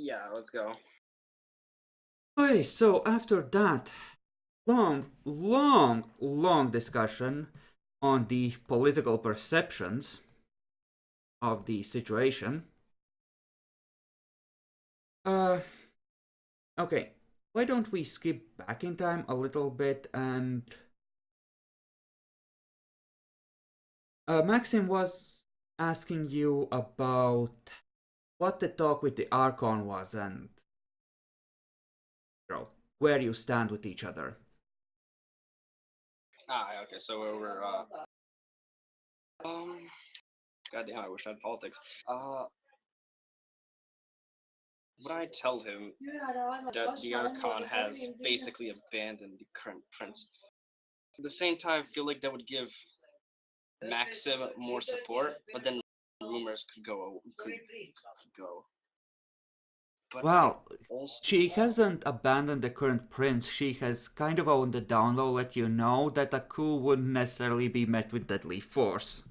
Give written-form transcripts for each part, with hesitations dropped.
Yeah, let's go. Okay, so after that long discussion on the political perceptions of the situation, uh, okay, why don't we skip back in time a little bit and Maxim was asking you about what the talk with the Archon was and where you stand with each other. Okay, so we're goddamn, I wish I had politics. Would I tell him that the Archon has basically abandoned the current prince? At the same time, I feel like that would give Maxim more support, but then rumors could go. But I Well, also she hasn't abandoned the current prince. She has kind of on the down low let you know that a coup wouldn't necessarily be met with deadly force.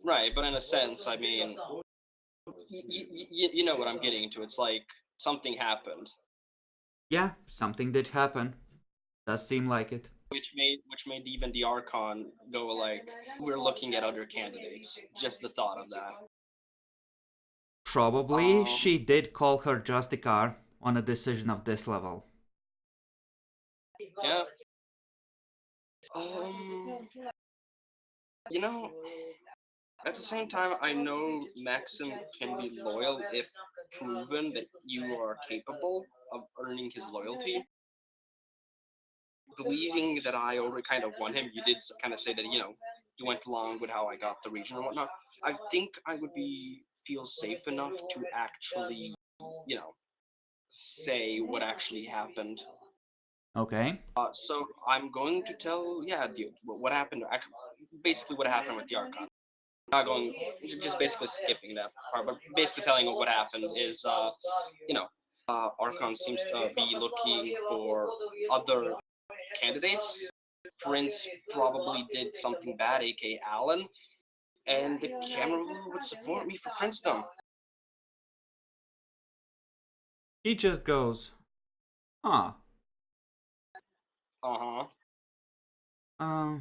right, but in a sense, I mean, you know what I'm getting into. It's like something happened, Yeah, something did happen. Does seem like it. which made even the Archon go like, we're looking at other candidates. Just the thought of that. Probably Um, she did call her Justicar on a decision of this level. yeah. Um, you know, at the same time, I know Maxim can be loyal if proven that you are capable of earning his loyalty. Believing that I already kind of won him, you did kind of say that, you went along with how I got the region and whatnot. I think I would feel safe enough to actually, you know, say what actually happened. Okay. So I'm going to tell, yeah, what happened, basically what happened with the Archon. Not going, just basically skipping that part, but basically telling what happened is, you know, Archon seems to be looking for other candidates. Prince probably did something bad, aka Alan, and the camera would support me for princedom. He just goes, huh, Uh huh. uh,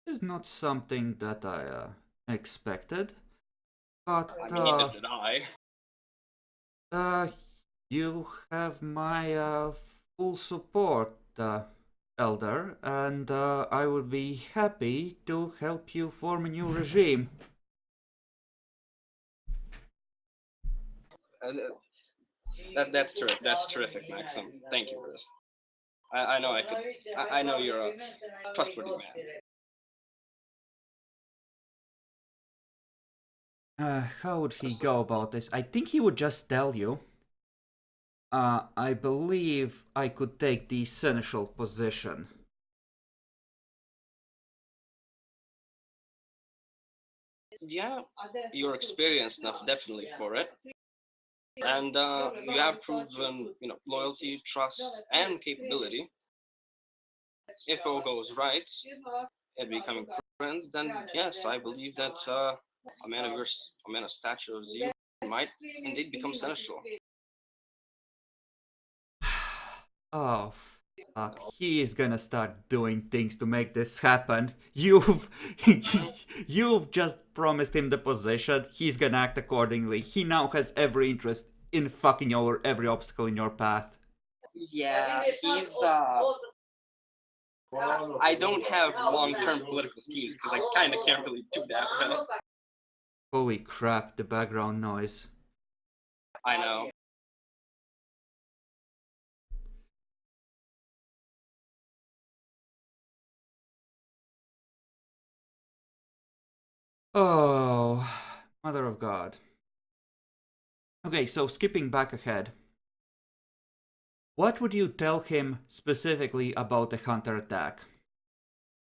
this is not something that I expected, but I mean, neither did I. uh, you have my full support, Elder, and I would be happy to help you form a new regime. Uh, that's terrific, Maxim. Thank you for this. I know I could. I know you're a trustworthy man. How would he go about this? I think he would just tell you. I believe I could take the seneschal position. Yeah, you're experienced enough, definitely, for it. And you have proven, loyalty, trust, and capability. If all goes right and becoming friends, then yes, I believe that a man of stature as you might indeed become seneschal. Oh, fuck. He is gonna start doing things to make this happen. You've. You've just promised him the position. He's gonna act accordingly. He now has every interest in fucking over every obstacle in your path. Yeah, he's. I don't have long-term political schemes because I kind of can't really do that, right? Holy crap, the background noise. I know. Oh, Mother of God. Okay, so skipping back ahead. What would you tell him specifically about the Hunter attack?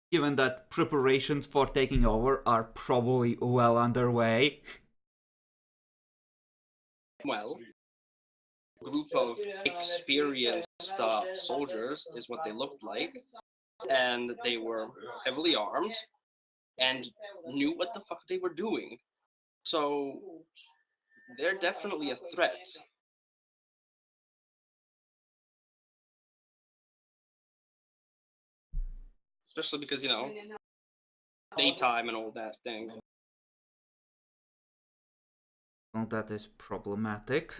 Given that preparations for taking over are probably well underway. Well, group of experienced soldiers is what they looked like, and they were heavily armed and knew what the fuck they were doing. So they're definitely a threat. Especially because, daytime and all that thing. Well, that is problematic.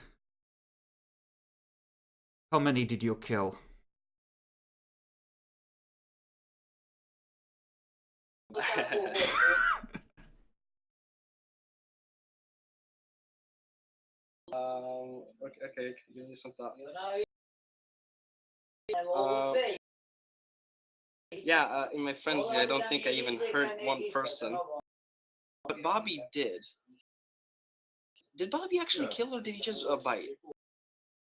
How many did you kill? Okay, give me some thought. Uh, yeah, in my frenzy, I don't think I even hurt one person. But Bobby did. Did Bobby actually kill or did he just bite?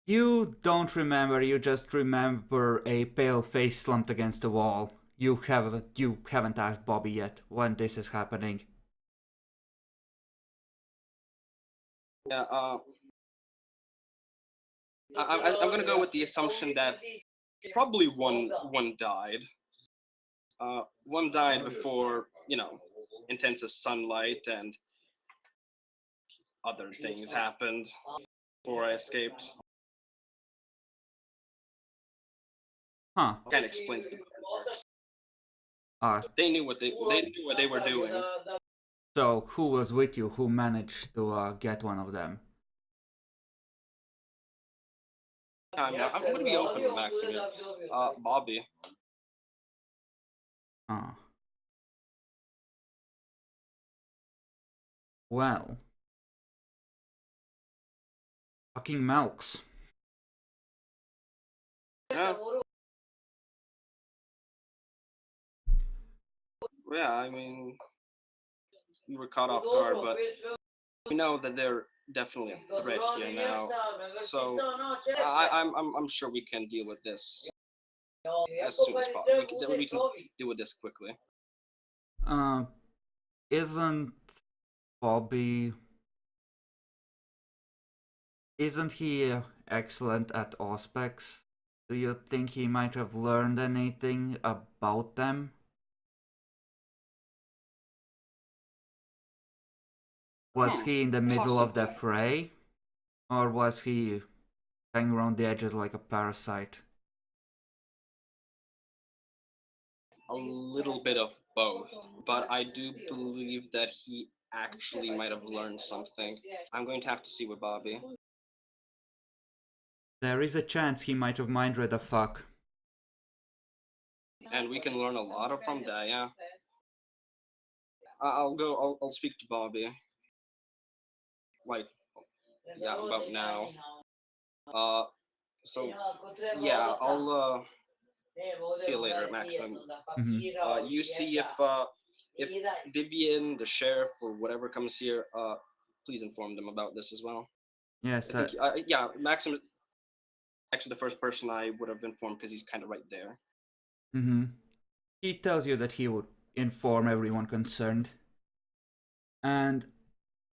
You don't remember, you just remember a pale face slumped against the wall. You haven't asked Bobby yet when this is happening. Yeah, I'm gonna go with the assumption that probably one died. One died before, intensive sunlight and other things happened before I escaped. Huh. Kind of explains the works. Ah, They knew what they were doing. so who was with you who managed to get one of them? I'm gonna be open with Max again. Bobby. Ah. Well. Fucking Melks. Yeah. Yeah, I mean, we were caught off guard, but we know that they're definitely a threat here now. So I'm sure we can deal with this as soon as possible. We can deal with this quickly. Uh, isn't Bobby... Isn't he excellent at Auspex? Do you think he might have learned anything about them? Was he in the middle of the fray? Or was he hanging around the edges like a parasite? A little bit of both, but I do believe that he actually might have learned something. I'm going to have to see with Bobby. There is a chance he might have mind read a fuck. And we can learn a lot from that, yeah. I'll speak to Bobby. Like, yeah, about now. Uh, so, yeah, I'll see you later, Maxim. You see if Vivian, the sheriff, or whatever comes here, please inform them about this as well. Yes, I think, yeah, Maxim is actually the first person I would have informed because he's kind of right there. He tells you that he would inform everyone concerned. And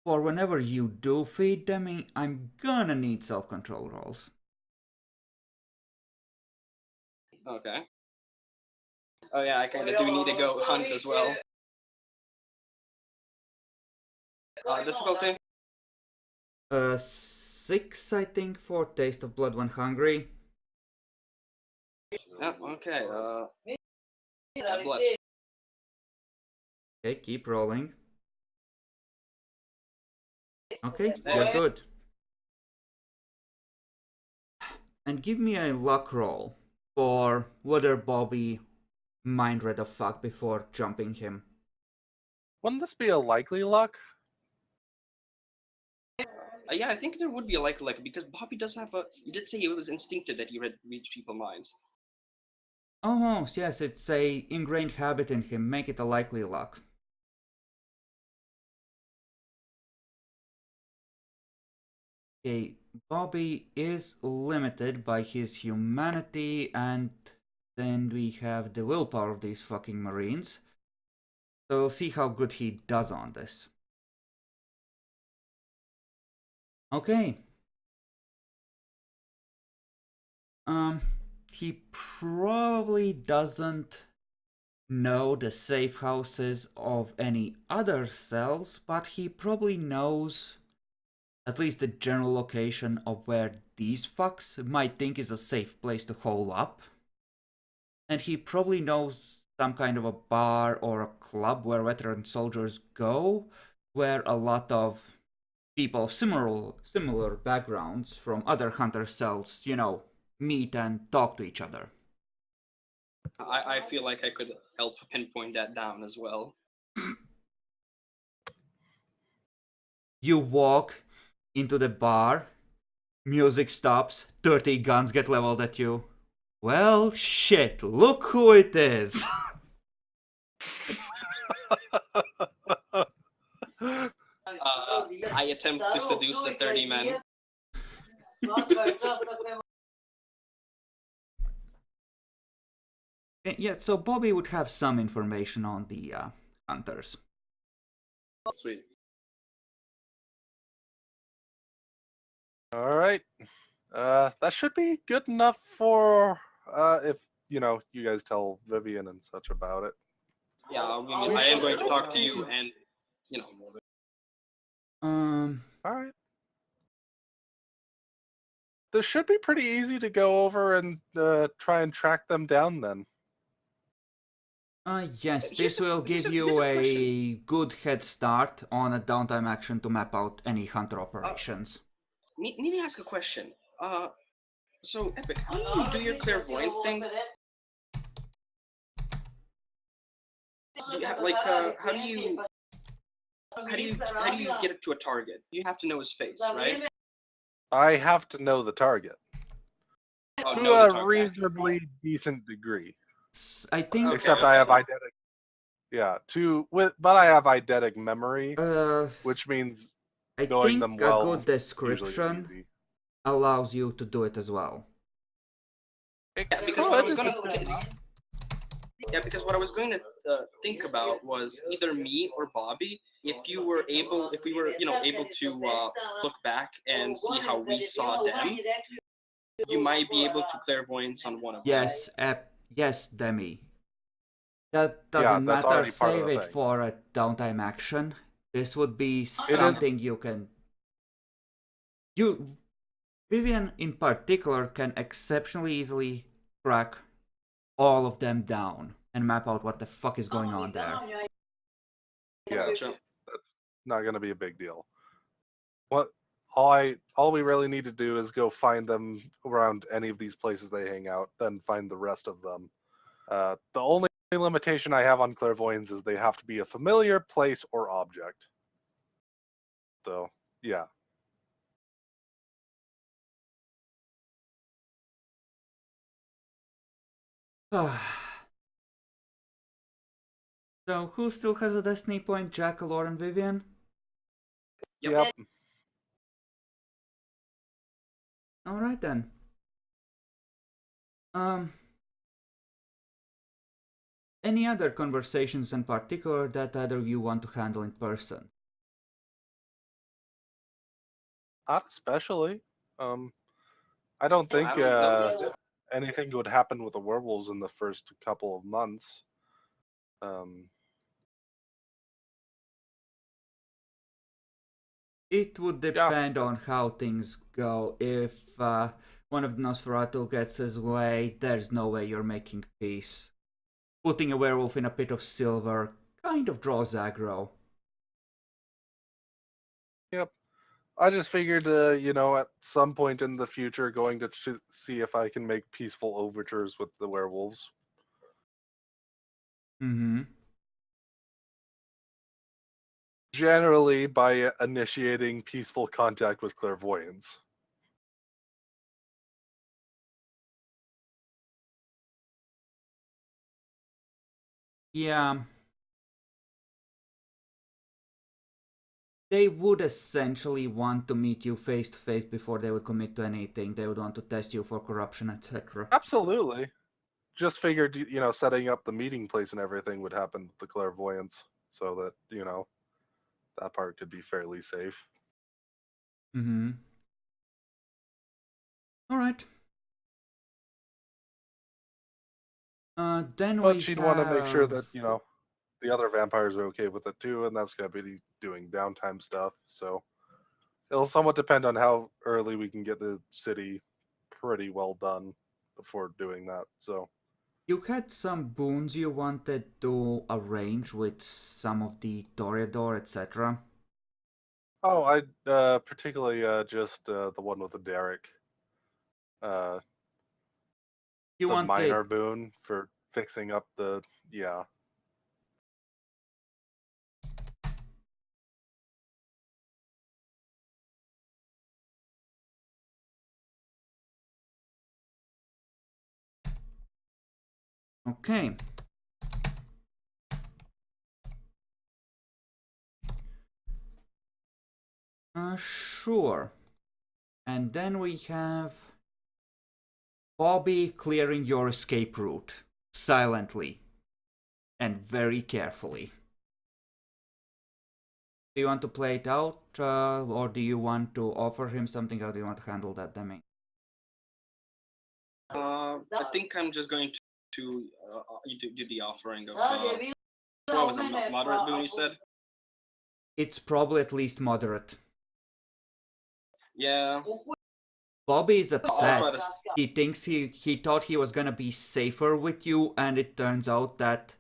for whenever you do feed them, I'm gonna need self-control rolls. Okay. Oh yeah, I kind of do need to go hunt as well. Difficulty? 6, I think, for Taste of Blood when hungry. Yeah, okay, bless. Okay, keep rolling. Okay, you're good. And give me a luck roll for whether Bobby mind read a fuck before jumping him. Wouldn't this be a likely luck? Yeah, I think there would be a likely because Bobby does have a. You did say it was instinctive that he reads people's minds. Almost, yes, it's a ingrained habit in him. Make it a likely luck. Okay, Bobby is limited by his humanity, and then we have the willpower of these fucking Marines. So we'll see how good he does on this. Okay. He probably doesn't know the safe houses of any other cells, but he probably knows at least the general location of where these fucks might think is a safe place to hole up. And he probably knows some kind of a bar or a club where veteran soldiers go, where a lot of people of similar backgrounds from other hunter cells, meet and talk to each other. I feel like I could help pinpoint that down as well. You walk into the bar, music stops, 30 guns get leveled at you. Well, shit, look who it is! I attempt to seduce the 30 men. Yeah, so Bobby would have some information on the hunters. Sweet. All right. That should be good enough for if you guys tell Vivian and such about it. Yeah, I mean, I am going to talk to you, and All right. This should be pretty easy to go over and try and track them down then. Yes, this will give you a good head start on a downtime action to map out any hunter operations. Need to ask a question. So Epic, how do you do your clairvoyance thing? How do you get it to a target? You have to know his face, right? I have to know the target Oh, to know the a target, reasonably decent degree. I think. Except I have eidetic. Yeah, but I have eidetic memory, which means I knowing think them well a good usually is description easy. allows you to do it as well. Yeah, because what I was going to think about was either me or Bobby. If we were able to look back and see how we saw them, you might be able to clairvoyance on one of them. Yes, Demi. That doesn't that's matter. already part of Save the it thing. for a downtime action. This would be something you can. Vivian in particular can exceptionally easily track all of them down and map out what the fuck is going on there. Yes, that's not going to be a big deal. All we really need to do is go find them around any of these places they hang out, then find the rest of them. The only limitation I have on clairvoyance is they have to be a familiar place or object. So, yeah. So, who still has a destiny point? Jackal, or and Vivian? Yep. Alright then. Any other conversations in particular that either of you want to handle in person? Not especially. I don't think anything would happen with the werewolves in the first couple of months. It would depend on how things go. If one of the Nosferatu gets his way, there's no way you're making peace. Putting a werewolf in a pit of silver kind of draws aggro. Yep. I just figured, at some point in the future, going to see if I can make peaceful overtures with the werewolves. Mm-hmm. Generally by initiating peaceful contact with clairvoyance. Yeah. They would essentially want to meet you face to face before they would commit to anything. They would want to test you for corruption, etc. Absolutely. Just figured, setting up the meeting place and everything would happen with the clairvoyance so that, that part could be fairly safe. Mm-hmm. Alright. But she'd want to make sure that, the other vampires are okay with it too, and that's going to be doing downtime stuff, so It'll somewhat depend on how early we can get the city pretty well done before doing that. So, You had some boons you wanted to arrange with some of the Toreador, etc. oh, I particularly just the one with the Derrick, uh, You the minor wanted. boon for fixing up the yeah. Okay. Sure. And then we have Bobby clearing your escape route silently and very carefully. Do you want to play it out, or do you want to offer him something? How do you want to handle that, Demi? I think I'm just going to do the offering of what was a moderate boon you said? It's probably at least moderate. Yeah. Bobby is I'll upset. try to. He thinks he thought he was gonna be safer with you, and it turns out that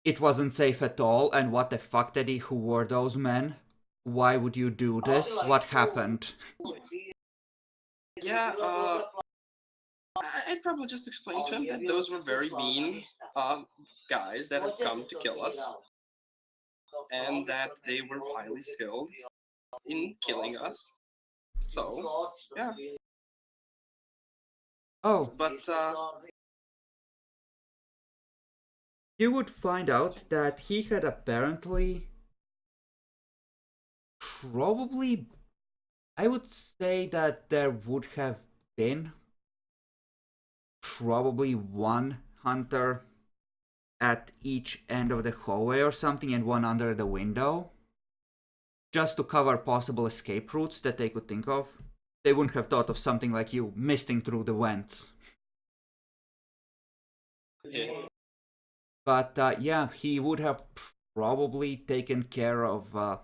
it wasn't safe at all. And what the fuck, Teddy? Who were those men? Why would you do this? What happened? Yeah. I'd probably just explain to him that those were very mean guys that have come to kill us, and that they were highly skilled in killing us. So, yeah. Oh, But you would find out that he had apparently probably, I would say that there would have been probably one hunter at each end of the hallway or something and one under the window, just to cover possible escape routes that they could think of. They wouldn't have thought of something like you misting through the vents. yeah. But yeah, he would have probably taken care of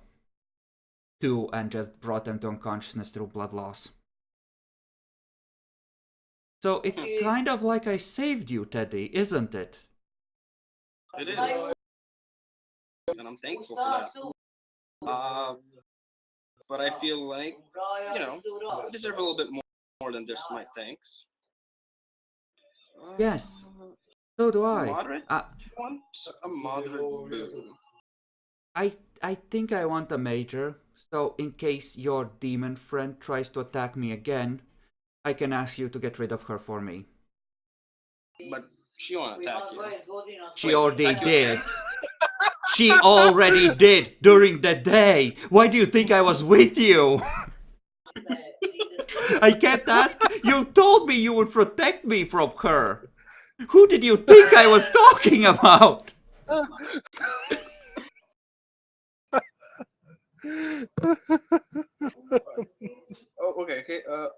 two and just brought them to unconsciousness through blood loss. So it's kind of like I saved you, Teddy, isn't it? It is, and I'm thankful for that. But I feel like I deserve a little bit more than just my thanks. Yes, so do I. Moderate? Do you want a moderate boon? I think I want a major, so in case your demon friend tries to attack me again, I can ask you to get rid of her for me. But she won't attack you. She Wait, already attack you did. She already did during the day. Why do you think I was with you? I kept asking. You told me you would protect me from her. Who did you think I was talking about? Oh, okay. What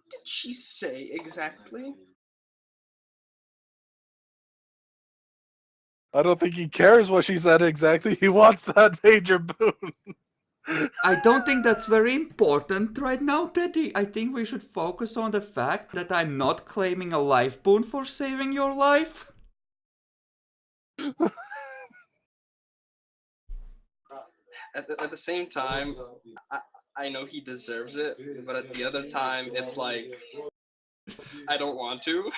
did she say exactly? I don't think he cares what she said exactly. He wants that major boon. I don't think that's very important right now, Teddy. I think we should focus on the fact that I'm not claiming a life boon for saving your life. At the same time, I know he deserves it, but at the other time, it's like I don't want to.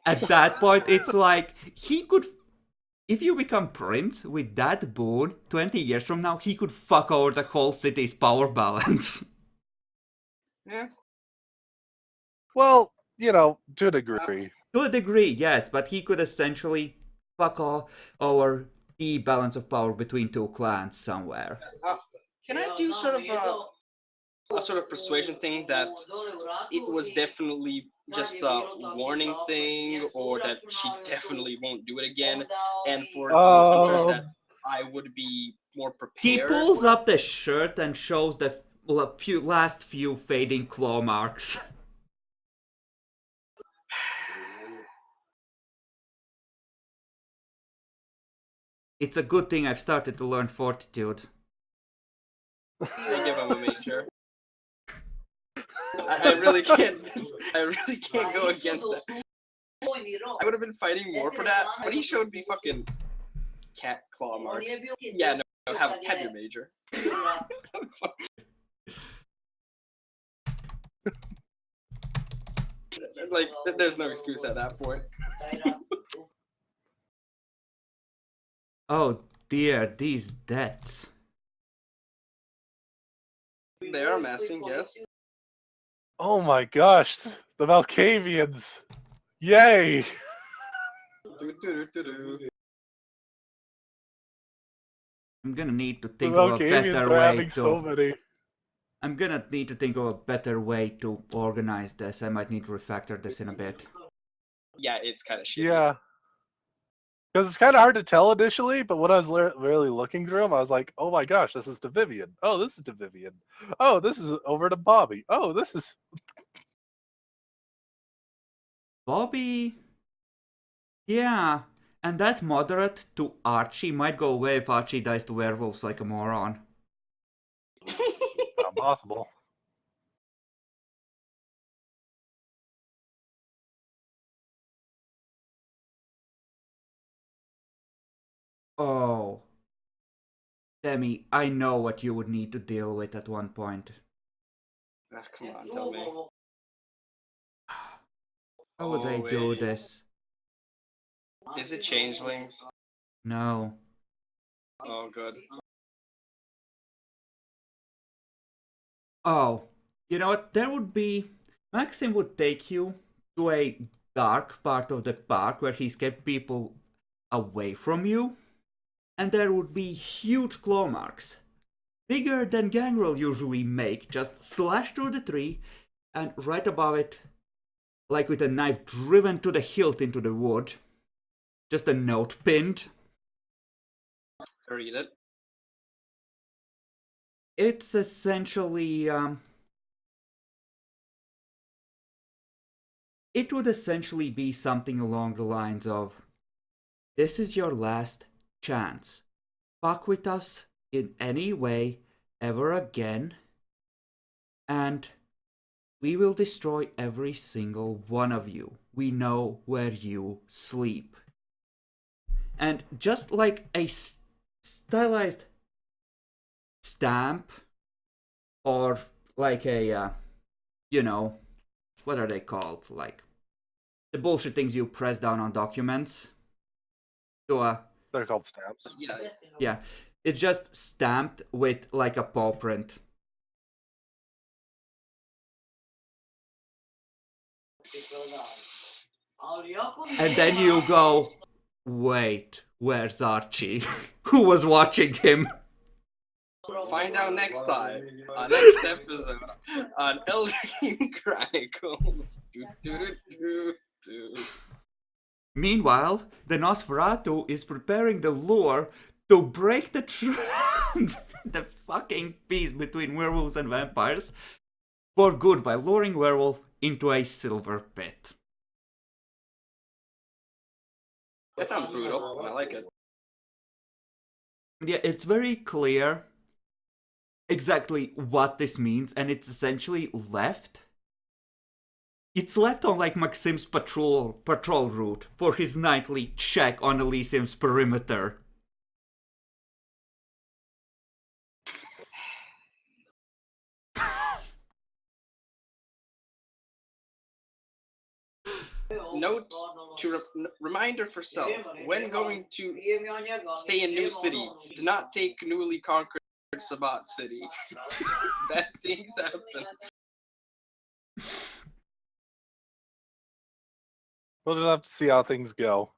At that point, it's like he could. If you become prince with that boon, 20 years from now, he could fuck over the whole city's power balance. Yeah. Well, to a degree. To a degree, yes, but he could essentially fuck over the balance of power between two clans somewhere. Can I do sort of a sort of persuasion thing that it was definitely just a warning thing, or that she definitely won't do it again, and for the hunters that I would be more prepared. He pulls up the shirt and shows the last few fading claw marks. It's a good thing I've started to learn fortitude. I give him a major. I really can't. I really can't go against that. I would have been fighting more for that, but he showed me fucking cat claw marks. Yeah, no, have your major. Like, there's no excuse at that point. Oh dear, these deaths. They are amassing, yes. Oh my gosh, the Malkavians! Yay! I'm gonna need to The think of a Malkavians better are way having so to. many. I'm gonna need to think of a better way to organize this. I might need to refactor this in a bit. Yeah, it's kind of shitty. Yeah. Because it's kind of hard to tell initially, but when I was really looking through them, I was like, oh my gosh, this is to Vivian. Oh, this is to Vivian. Oh, this is over to Bobby. Oh, this is... Bobby. Yeah, and that moderate to Archie might go away if Archie dies to werewolves like a moron. Not possible. Oh. Demi, I know what you would need to deal with at one point. Ah, come on, tell me. How would I do wait. this? Is it changelings? No. Oh, good. Oh, you know what? There would be... Maxim would take you to a dark part of the park where he's kept people away from you. And there would be huge claw marks. Bigger than Gangrel usually make, just slash through the tree, and right above it, like with a knife driven to the hilt into the wood, just a note pinned. Read it. It's essentially, it would essentially be something along the lines of, this is your last chance. Fuck with us in any way ever again, and we will destroy every single one of you. We know where you sleep. And just like a stylized stamp, or like a, you know, what are they called? Like the bullshit things you press down on documents. So, They're called stamps. Yeah. It's just stamped with like a paw print. And then you go, wait, where's Archie? Who was watching him? Find out next time on next episode on Elder King Chronicles. Meanwhile, the Nosferatu is preparing the lure to break the the fucking peace between werewolves and vampires for good by luring werewolf into a silver pit. That sounds brutal. I like it. Yeah, it's very clear exactly what this means, and it's essentially left. It's left on like Maxim's patrol route for his nightly check on Elysium's perimeter. Note to reminder for self: when going to stay in new city, do not take newly conquered Sabat city. Bad things happen. We'll just have to see how things go.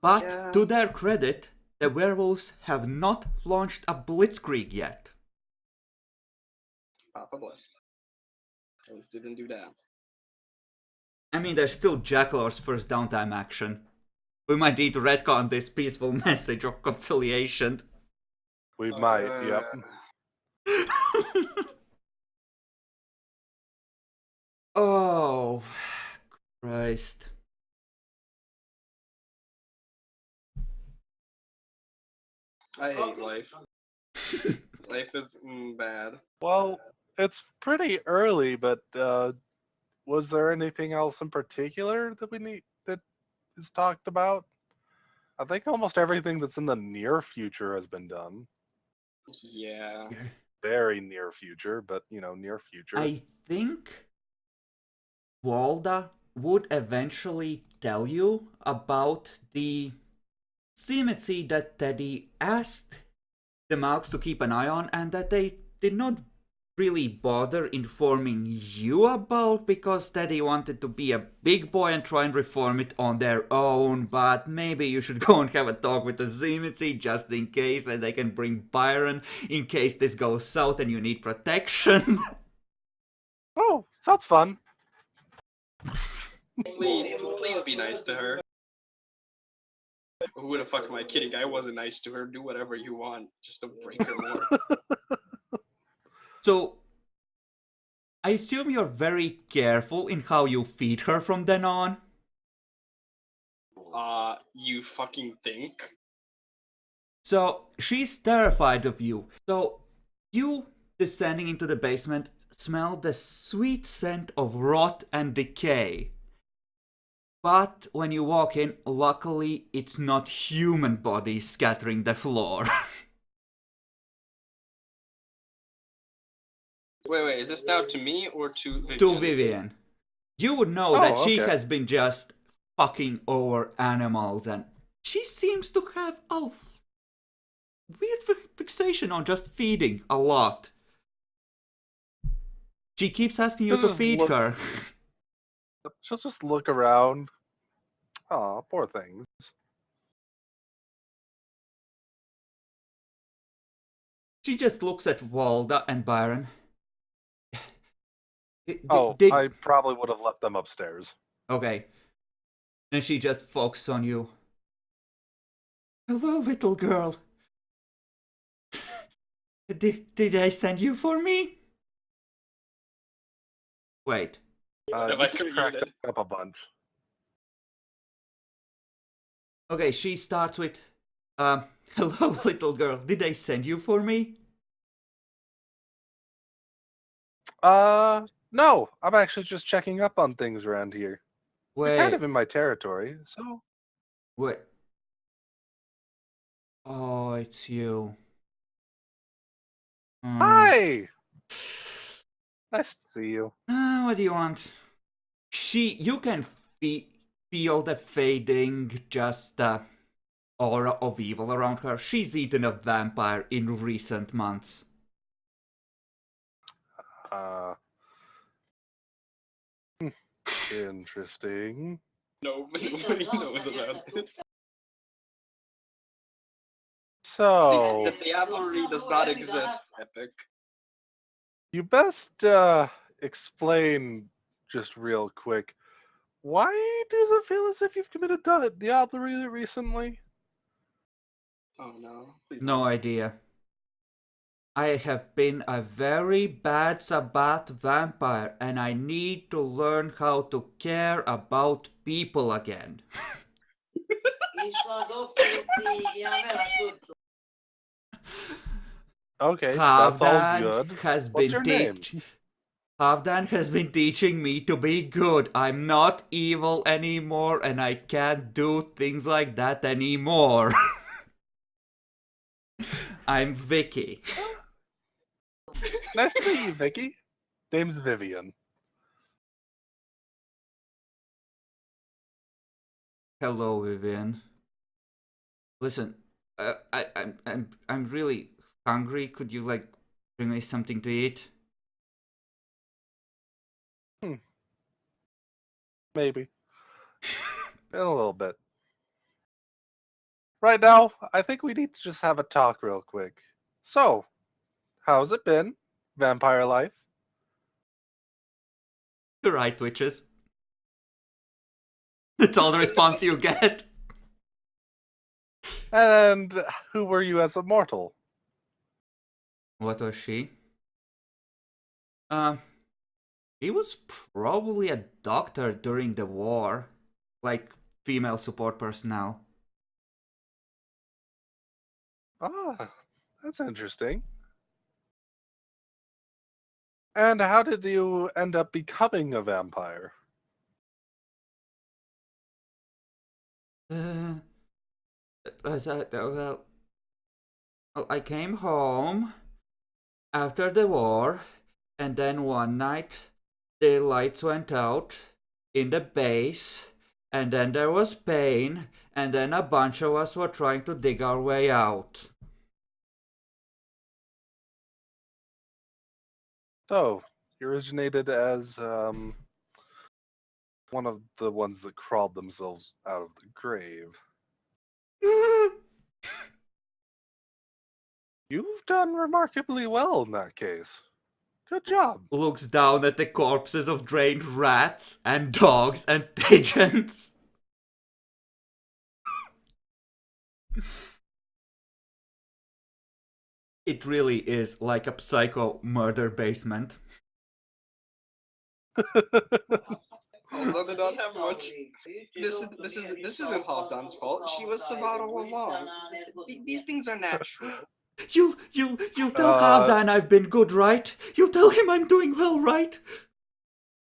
But Yeah. to their credit, the werewolves have not launched a blitzkrieg yet. Papa bless. At least didn't do that. I mean, there's still Jackalor's first downtime action. We might need to retcon this peaceful message of conciliation. We might, yep. Oh, Christ. I hate life. Life is bad. Well, it's pretty early, but was there anything else in particular that we need that is talked about? I think almost everything that's in the near future has been done. Yeah. Very near future, but near future. I think Walda would eventually tell you about the cemetery that Teddy asked the Malks to keep an eye on and that they did not really bother informing you about because Teddy wanted to be a big boy and try and reform it on their own, but maybe you should go and have a talk with the Zimitsy just in case, and they can bring Byron in case this goes south and you need protection. Oh, sounds fun. Please be nice to her. Who the fuck am I kidding? I wasn't nice to her. Do whatever you want, just to break her more. So, I assume you're very careful in how you feed her from then on? You fucking think? So, she's terrified of you. So, you, descending into the basement, smell the sweet scent of rot and decay. But when you walk in, luckily, it's not human bodies scattering the floor. Wait, is this now to me or to Vivian? To Vivian. You would know that she okay. has been just fucking over animals, and she seems to have a weird fixation on just feeding a lot. She keeps asking you to feed her. She'll just look around. Aw, poor things. She just looks at Walda and Byron. I probably would have left them upstairs. Okay. And she just focuses on you. Hello, little girl. Did I send you for me? Wait. Have I Just cracked up a bunch. Okay, she starts with, hello, little girl. Did I send you for me? No. I'm actually just checking up on things around here. You're kind of in my territory, so. Wait. Oh, it's you. Hi! Nice to see you. What do you want? You can feel the fading, just aura of evil around her. She's eaten a vampire in recent months. Interesting. Nobody knows about this. So. The diablerie does not exist, Epic. You best explain just real quick. Why does it feel as if you've committed diablerie recently? Oh no. Please No don't. idea. I have been a very bad Sabbath vampire and I need to learn how to care about people again. Okay, that's all good. Has What's been your name? Halvdan has been teaching me to be good. I'm not evil anymore and I can't do things like that anymore. I'm Vicky. Nice to meet you, Vicky. Name's Vivian. Hello, Vivian. Listen, I'm really hungry. Could you bring me something to eat? Maybe. In a little bit. Right now, I think we need to just have a talk real quick. So, how's it been? Vampire life? Your eye twitches. That's all the response you get. And who were you as a mortal? What was she? He was probably a doctor during the war. Like, female support personnel. Ah, that's interesting. And how did you end up becoming a vampire? Well, well, I came home after the war, and then one night the lights went out in the base, and then there was pain, and then a bunch of us were trying to dig our way out. So, you originated as one of the ones that crawled themselves out of the grave. You've done remarkably well in that case. Good job. Looks down at the corpses of drained rats and dogs and pigeons. It really is like a psycho murder basement. Although they don't have much. This isn't Halvdan's fault. She was Sabat all along. These things are natural. You tell Halvdan I've been good, right? You tell him I'm doing well, right?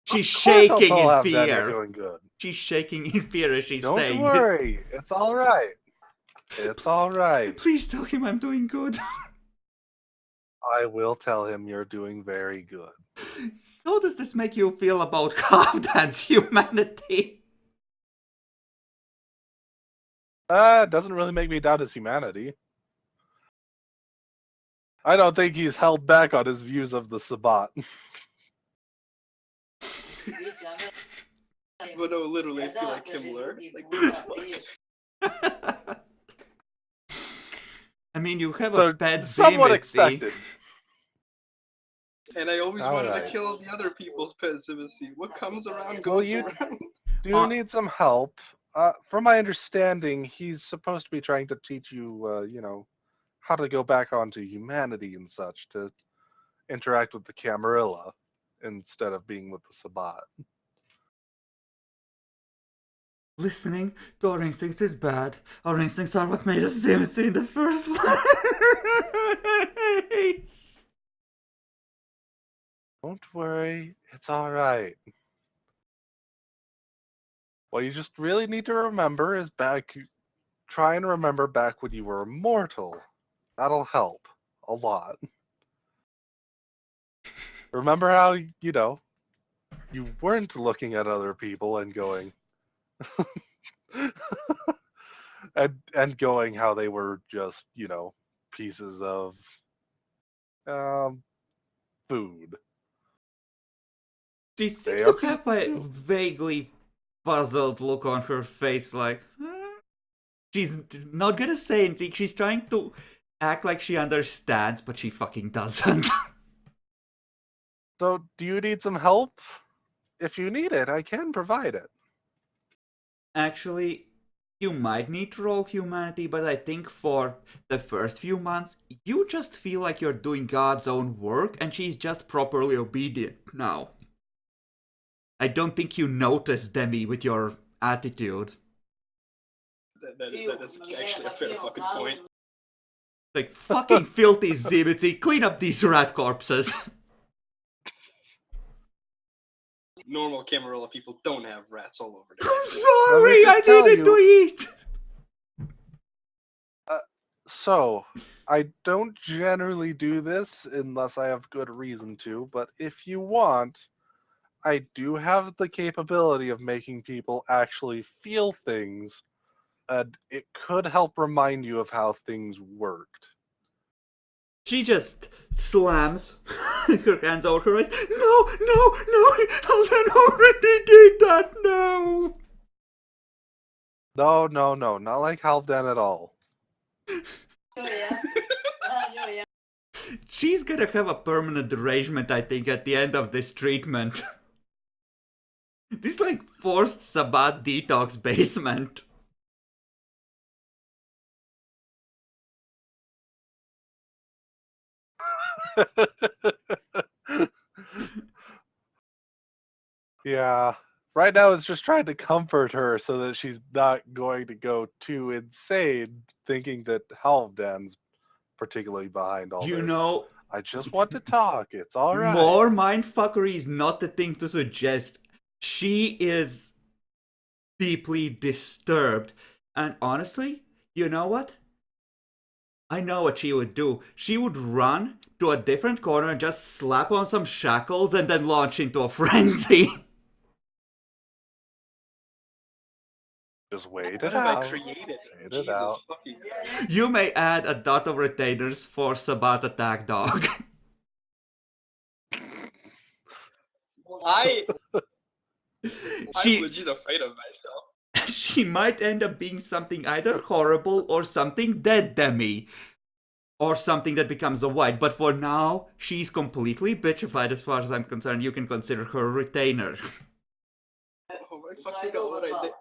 She's shaking in fear. Doing good. She's shaking in fear as she's Don't saying worry, it's all right. It's all right. Please tell him I'm doing good. I will tell him you're doing very good. How does this make you feel about Halvdan's humanity? It doesn't really make me doubt his humanity. I don't think he's held back on his views of the Sabat. But no, literally, I feel like Himmler. Like, I mean, you have a pet somewhat Zimitzi. expected. and I always wanted Alright. to kill the other people's pessimisty. What comes around goes around. Do you need some help? From my understanding, he's supposed to be trying to teach you, how to go back onto humanity and such, to interact with the Camarilla instead of being with the Sabat. Listening to our instincts is bad. Our instincts are what made us Zimitzi in the first place. Don't worry, it's all right. What you just really need to remember is try and remember back when you were immortal. That'll help a lot. Remember how, you weren't looking at other people and going, and going how they were just, pieces of food. She seems to have a vaguely puzzled look on her face, like, she's not gonna say anything. She's trying to act like she understands, but she fucking doesn't. So, do you need some help? If you need it, I can provide it. Actually, you might need to roll humanity, but I think for the first few months, you just feel like you're doing God's own work, and she's just properly obedient now. I don't think you notice Demi with your attitude. That is actually a fair fucking point. Like, fucking filthy Zimitzi, clean up these rat corpses. Normal Camarilla people don't have rats all over their I'm sorry, I needed to eat. So, I don't generally do this unless I have good reason to, but if you want, I do have the capability of making people actually feel things, and it could help remind you of how things worked. She just slams her hands over her eyes. No, Halvdan already did that, no. No, not like Halvdan at all. She's gonna have a permanent derangement, I think, at the end of this treatment. This like forced Sabat detox basement. Yeah. Right now it's just trying to comfort her so that she's not going to go too insane thinking that Halvdan's particularly behind all this. You know, I just want to talk. It's all right. More mindfuckery is not the thing to suggest. She is deeply disturbed. And honestly, you know what? I know what she would do. She would run to a different corner and just slap on some shackles and then launch into a frenzy. Just wait What it have I out. created? Wait it Jesus out. fucking. You may add a dot of retainers for Sabat Attack Dog. I'm She legit afraid of myself. she might end up being something either horrible or something dead, Demi. Or something that becomes a white. But for now, she's completely bitchified as far as I'm concerned. You can consider her a retainer. Oh my fucking god, what I did.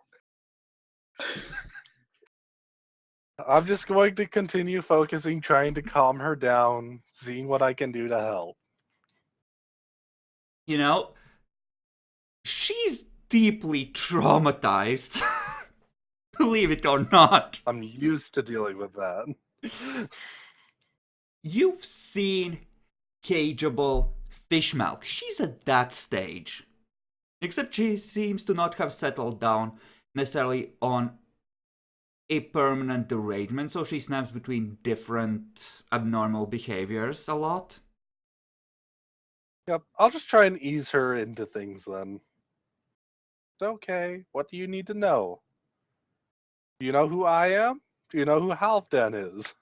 I'm just going to continue focusing, trying to calm her down, seeing what I can do to help. You know, she's deeply traumatized. Believe it or not. I'm used to dealing with that. You've seen cageable fish milk. She's at that stage. Except she seems to not have settled down necessarily on a permanent derangement, so she snaps between different abnormal behaviors a lot. Yep, I'll just try and ease her into things then. It's okay. What do you need to know? Do you know who I am? Do you know who Halvdan is?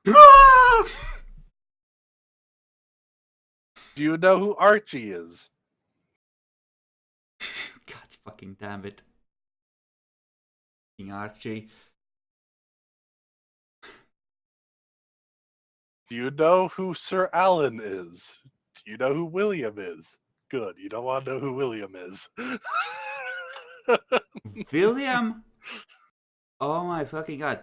Do you know who Archie is? God fucking damn it. Fucking Archie. Do you know who Sir Alan is? Do you know who William is? Good, you don't want to know who William is. William? Oh my fucking god.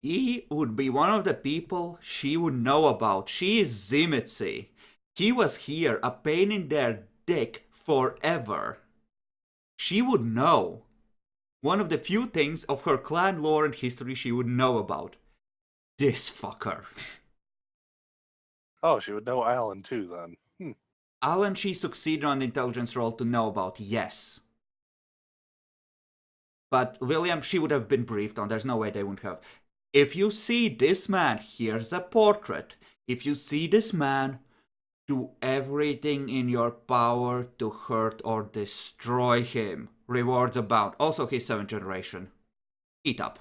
He would be one of the people she would know about. She is Zimitzi. He was here, a pain in their dick forever. She would know. One of the few things of her clan lore and history she would know about. This fucker. Oh, she would know Alan too then. Alan she succeeded on the intelligence roll to know about, yes. But William she would have been briefed on, there's no way they wouldn't have. If you see this man, here's a portrait. If you see this man, do everything in your power to hurt or destroy him. Rewards abound. Also, he's 7th generation. Eat up.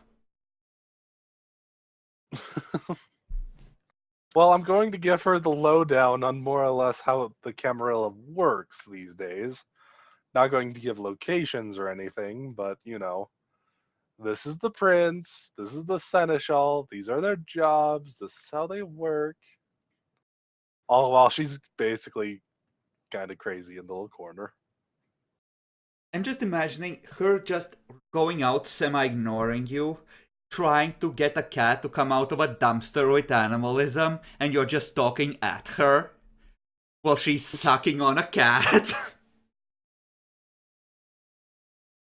Well, I'm going to give her the lowdown on more or less how the Camarilla works these days. Not going to give locations or anything, but you know, this is the prince, this is the seneschal, these are their jobs, this is how they work. All while she's basically kind of crazy in the little corner. I'm just imagining her just going out semi-ignoring you, trying to get a cat to come out of a dumpster with animalism, and you're just talking at her while she's sucking on a cat.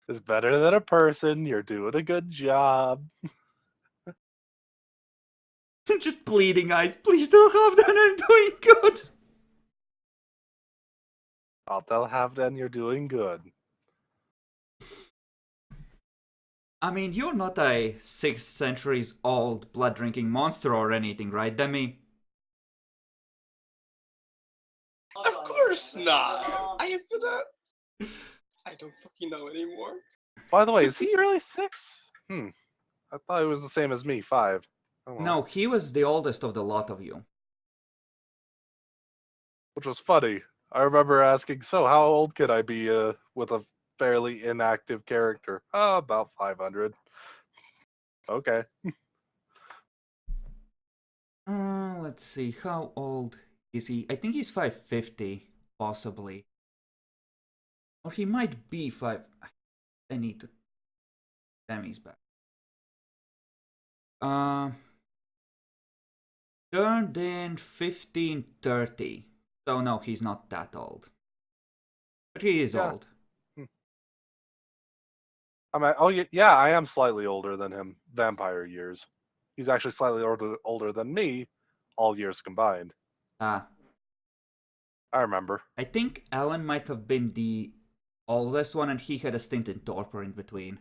It's better than a person, you're doing a good job. Just bleeding eyes, please don't have that, I'm doing good. I'll tell Halvdan you're doing good. I mean, you're not a 6 centuries old blood-drinking monster or anything, right, Demi? Of course not. I am for that. I don't fucking know anymore. By the way, is he really 6? I thought it was the same as me, 5. Oh, well. No, he was the oldest of the lot of you. Which was funny. I remember asking, so how old could I be with a fairly inactive character? Oh, about 500. Okay. Let's see, how old is he? I think he's 550, possibly. Or he might be 5... I need to... Demi's back. Turned in 1530. So no, he's not that old. But he is old. I mean, oh yeah, I am slightly older than him, vampire years. He's actually slightly older than me, all years combined. Ah. I remember. I think Alan might have been the oldest one, and he had a stint in torpor in between.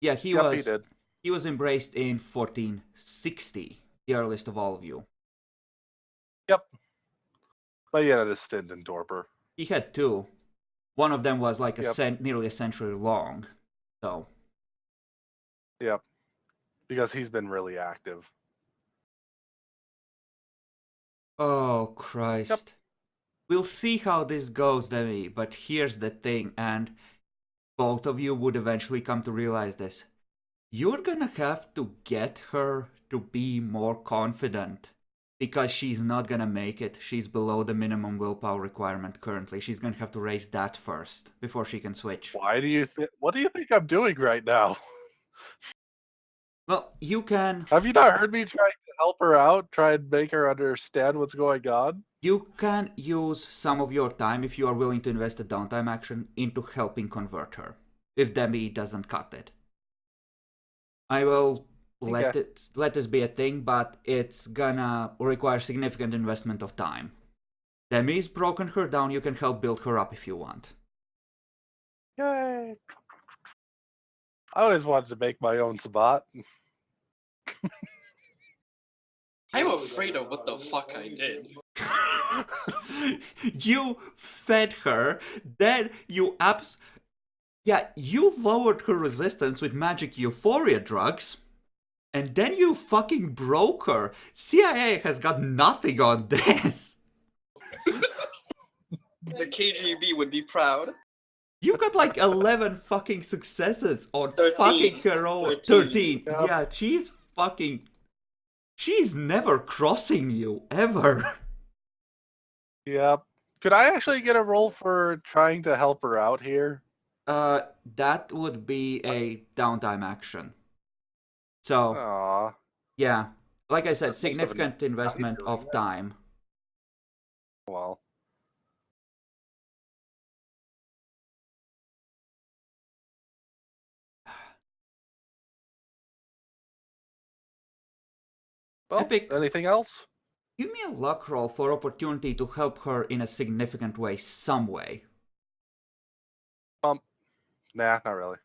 Yeah, he Yep, he was. did. He was embraced in 1460, the earliest of all of you. Yep. But he had a stint in torpor. He had two. One of them was like Yep. nearly a century long. So. Yep. Because he's been really active. Oh, Christ. Yep. We'll see how this goes, Demi, but here's the thing, and both of you would eventually come to realize this. You're gonna have to get her to be more confident, because she's not gonna make it. She's below the minimum willpower requirement currently. She's gonna have to raise that first, before she can switch. Why do you think? What do you think I'm doing right now? Well, you can... Have you not heard me trying to help her out? Try and make her understand what's going on? You can use some of your time, if you are willing to invest a downtime action, into helping convert her, if Demi doesn't cut it. I will let this be a thing, but it's gonna require significant investment of time. Demi's broken her down, you can help build her up if you want. Yay! I always wanted to make my own Sabat. I'm afraid of what the fuck I did. You fed her, then you you lowered her resistance with magic euphoria drugs, and then you fucking broke her. CIA has got nothing on this. The KGB would be proud. You got like 11 fucking successes on 13. fucking her own. 13. Yep. Yeah, she's never crossing you, ever. Yep. Could I actually get a roll for trying to help her out here? That would be a downtime action. So, Aww. yeah. Like I said, That's most of significant investment doing of that. time. Well. Well, Epic. anything else? Give me a luck roll for opportunity to help her in a significant way, some way. Nah, not really.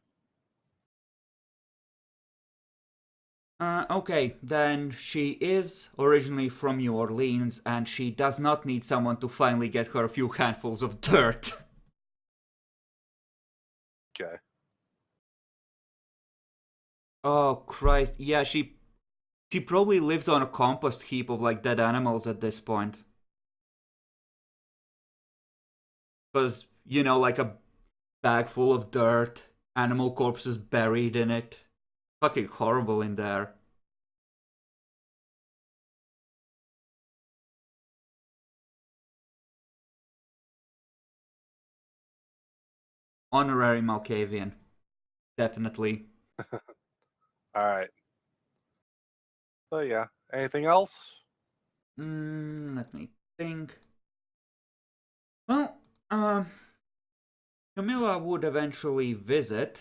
Okay, then she is originally from New Orleans, and she does not need someone to finally get her a few handfuls of dirt. Okay. Oh, Christ. Yeah, she probably lives on a compost heap of, like, dead animals at this point. Because, you know, like a bag full of dirt, animal corpses buried in it. Fucking horrible in there. Honorary Malkavian. Definitely. Alright. So yeah. Anything else? Let me think. Well, Camilla would eventually visit,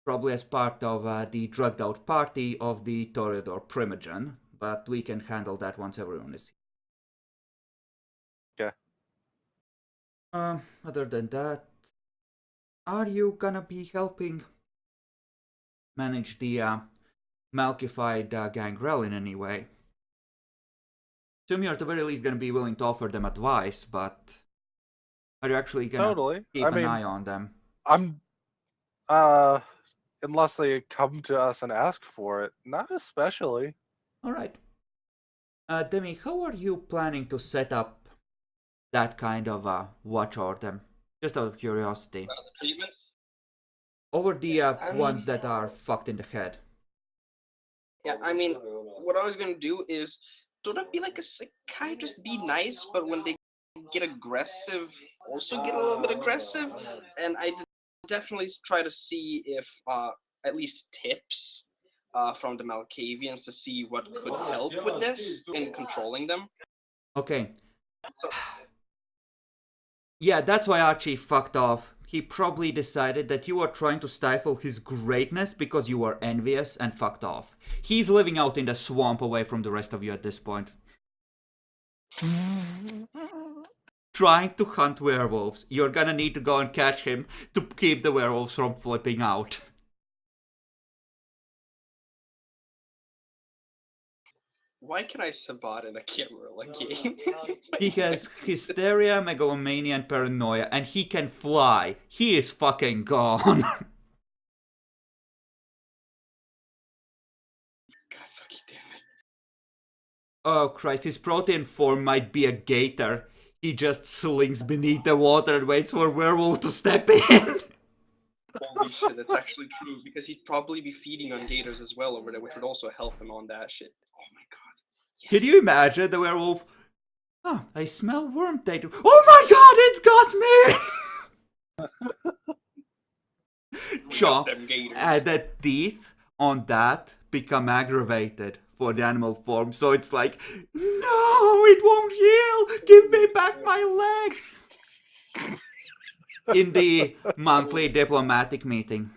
probably as part of the drugged out party of the Toreador Primogen, but we can handle that once everyone is here. Okay. Other than that, are you gonna be helping manage the Malkified gangrel in any way? Assume you're at the very least gonna be willing to offer them advice, but are you actually gonna keep an eye on them? I'm unless they come to us and ask for it. Not especially. Alright. Demi, how are you planning to set up that kind of watch over them? Just out of curiosity. Treatment? Over the ones that are fucked in the head. Yeah, I mean, what I was gonna do is sort of be like a psychiatrist, be nice, but when they get aggressive, also get a little bit aggressive, and I definitely try to see if at least tips from the Malkavians to see what could help with this in controlling them. Okay. Yeah, that's why Archie fucked off. He probably decided that you were trying to stifle his greatness because you were envious and fucked off. He's living out in the swamp away from the rest of you at this point. trying to hunt werewolves. You're gonna need to go and catch him to keep the werewolves from flipping out. Why can I Sabat in a camera game? He has hysteria, megalomania, and paranoia, and he can fly. He is fucking gone. God fucking damn it. Oh Christ, his protein form might be a gator. He just slinks beneath the water and waits for werewolf to step in. Holy shit, that's actually true, because he'd probably be feeding on gators as well over there, which would also help him on that shit. Oh my god. Yes. Can you imagine the werewolf? Oh, I smell worm tattoo. Oh my god, it's got me! Chomp. Them gators. And the teeth on that become aggravated for the animal form. So it's like, no, it won't heal. Give me back my leg. In the monthly diplomatic meeting,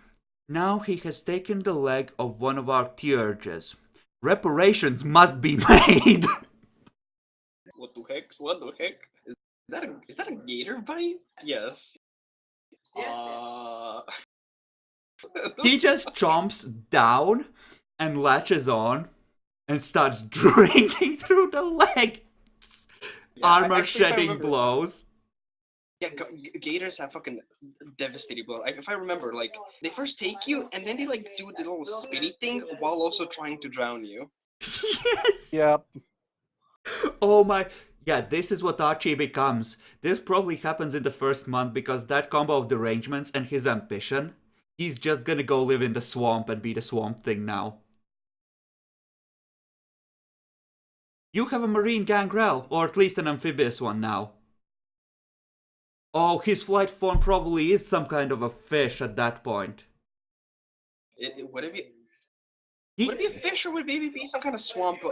now he has taken the leg of one of our Tyrges. Reparations must be made. What the heck? What the heck? Is that a gator bite? Yes. He just chomps down and latches on and starts drinking through the leg. Armor actually, if I shedding remember- blows. Yeah, gators have fucking devastating blow. Like, if I remember, like, they first take you and then they like do the little spinny thing while also trying to drown you. Yes. Yep. Oh my. Yeah, this is what Archie becomes. This probably happens in the first month because that combo of derangements and his ambition. He's just gonna go live in the swamp and be the Swamp Thing now. You have a marine gangrel, or at least an amphibious one now. Oh, his flight form probably is some kind of a fish at that point. Would it be? Would it be a fish or would it maybe be some kind of swamp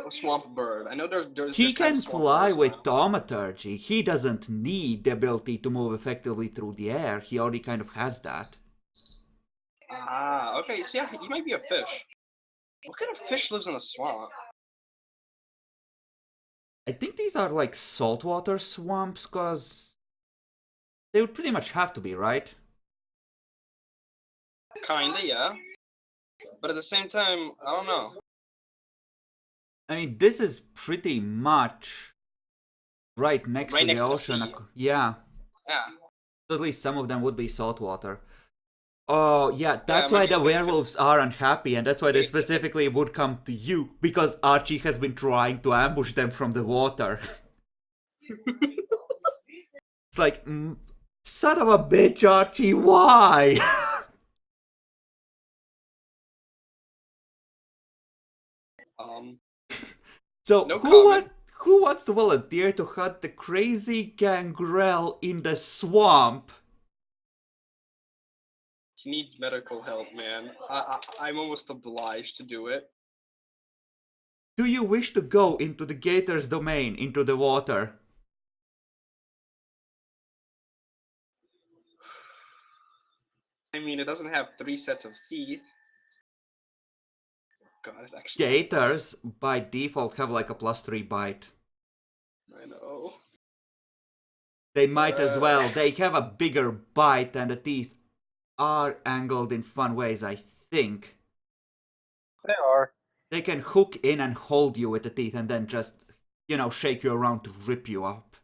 bird? I know there's. He different kind can of swamp fly birds with now. thaumaturgy. He doesn't need the ability to move effectively through the air. He already kind of has that. Ah, okay. So yeah, he might be a fish. What kind of fish lives in a swamp? I think these are like saltwater swamps, cause they would pretty much have to be, right? Kinda, yeah. But at the same time, I don't know. I mean, this is pretty much right next Right to next the to the ocean. sea. Yeah, Yeah. at least some of them would be saltwater. Oh, yeah, that's why maybe the we should- werewolves are unhappy, and that's why they Wait. specifically would come to you, because Archie has been trying to ambush them from the water. It's like, son of a bitch, Archie, why? So, No who comment. wants to volunteer to hunt the crazy gangrel in the swamp? He needs medical help, man. I'm almost obliged to do it. Do you wish to go into the gator's domain, into the water? I mean, it doesn't have 3 sets of teeth. God, it actually. Gators, by default, have like a +3 bite. I know. They might as well. They have a bigger bite, and the teeth are angled in fun ways, I think. They are. They can hook in and hold you with the teeth and then just, shake you around to rip you up.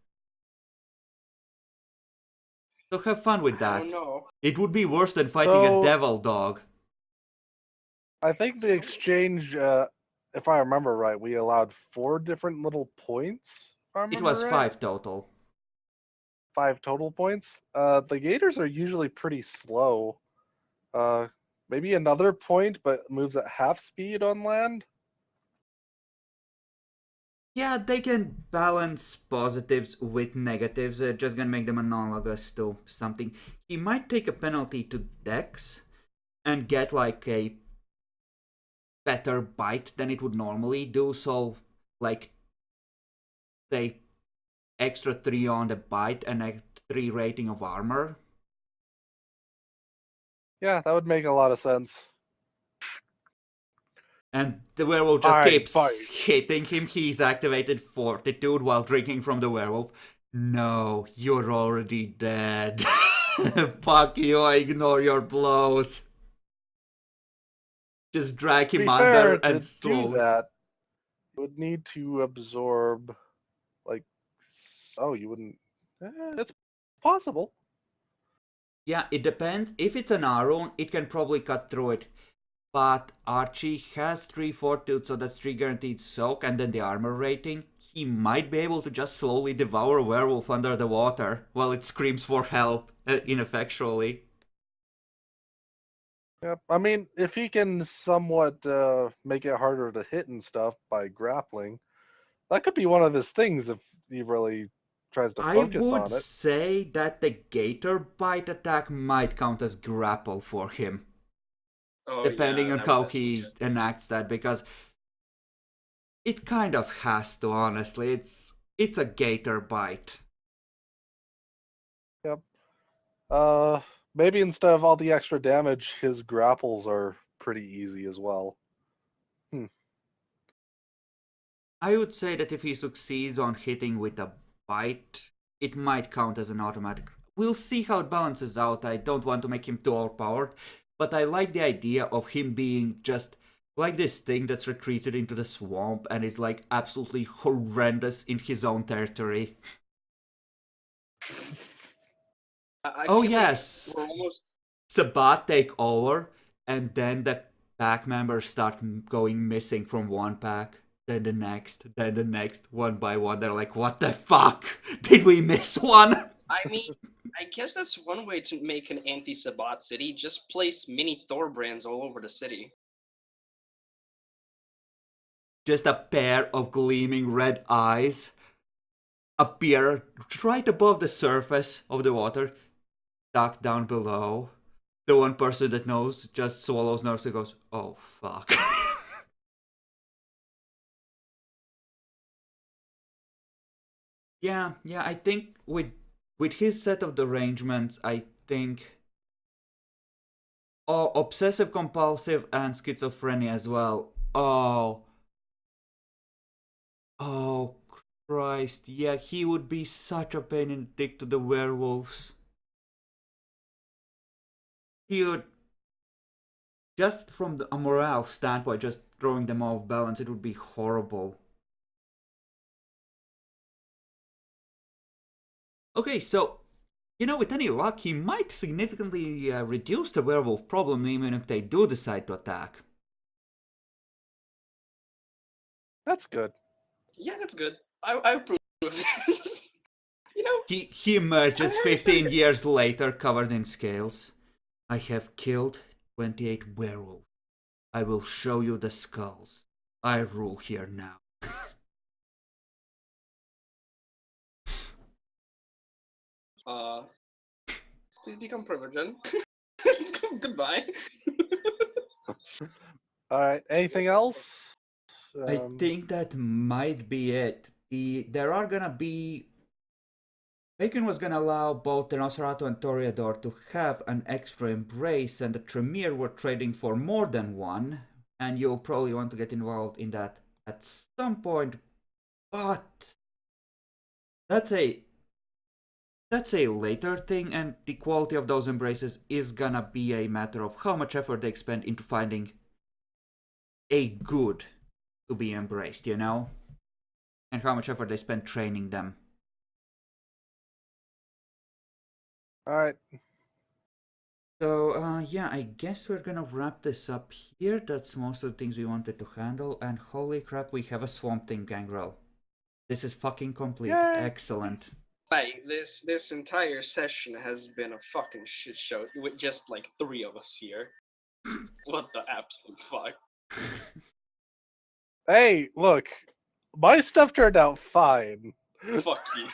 So have fun with I that. don't know. It would be worse than fighting a devil dog. I think the exchange, if I remember right, we allowed 4 different little points. If I It remember was right. 5 total. 5 total points. The gators are usually pretty slow. Maybe another point, but moves at half speed on land. Yeah, they can balance positives with negatives. Just gonna make them analogous to something. He might take a penalty to Dex and get like a better bite than it would normally do. So, like, say, extra 3 on the bite and a 3 rating of armor. Yeah, that would make a lot of sense. And the werewolf just I keeps bite. hitting him. He's activated Fortitude while drinking from the werewolf. No, you're already dead. Fuck you, I ignore your blows. Just drag To him be under fair, to and do slowly. that, you would need to absorb, like, oh, you wouldn't. It's possible. Yeah, it depends. If it's an Aron, it can probably cut through it. But Archie has 3 fortitude, so that's 3 guaranteed soak, and then the armor rating. He might be able to just slowly devour a werewolf under the water while it screams for help, ineffectually. Yep. I mean, if he can somewhat make it harder to hit and stuff by grappling, that could be one of his things if he really tries to I focus would on it. say that the gator bite attack might count as grapple for him, Oh depending yeah, on that would how definitely be he it. enacts that, because it kind of has to, honestly. It's a gator bite. Yep. Uh, Maybe instead of all the extra damage, his grapples are pretty easy as well. I would say that if he succeeds on hitting with a bite, it might count as an automatic. We'll see how it balances out. I don't want to make him too overpowered, but I like the idea of him being just like this thing that's retreated into the swamp and is like absolutely horrendous in his own territory. I Oh feel like yes, we're almost. Sabat take over, and then the pack members start going missing from one pack, then the next, one by one. They're like, what the fuck? Did we miss one? I mean, I guess that's one way to make an anti-Sabat city. Just place mini Thor brands all over the city. Just a pair of gleaming red eyes appear right above the surface of the water, duck down below. The one person that knows just swallows nerves and goes, oh fuck. Yeah, I think with his set of derangements, I think obsessive compulsive and schizophrenia as well. Oh Christ, yeah, he would be such a pain in the dick to the werewolves. He would, just from a morale standpoint, just throwing them off balance, it would be horrible. Okay, so with any luck, he might significantly reduce the werewolf problem even if they do decide to attack. That's good. Yeah, that's good. I approve of it. you know, He emerges I feel 15 like years later covered in scales. I have killed 28 werewolves. I will show you the skulls. I rule here now. please become privileged. Goodbye. All right. Anything else? I think that might be it. There are gonna be. Bacon was gonna allow both the Nosferatu and Toreador to have an extra embrace, and the Tremere were trading for more than one, and you'll probably want to get involved in that at some point, but that's a later thing, and the quality of those embraces is gonna be a matter of how much effort they expend into finding a good to be embraced, and how much effort they spend training them. All right. So, yeah, I guess we're gonna wrap this up here. That's most of the things we wanted to handle, and holy crap, we have a Swamp Thing gangrel. This is fucking complete. Yay. Excellent. Like this entire session has been a fucking shit show with just like 3 of us here. What the absolute fuck? Hey, look, my stuff turned out fine. Fuck you.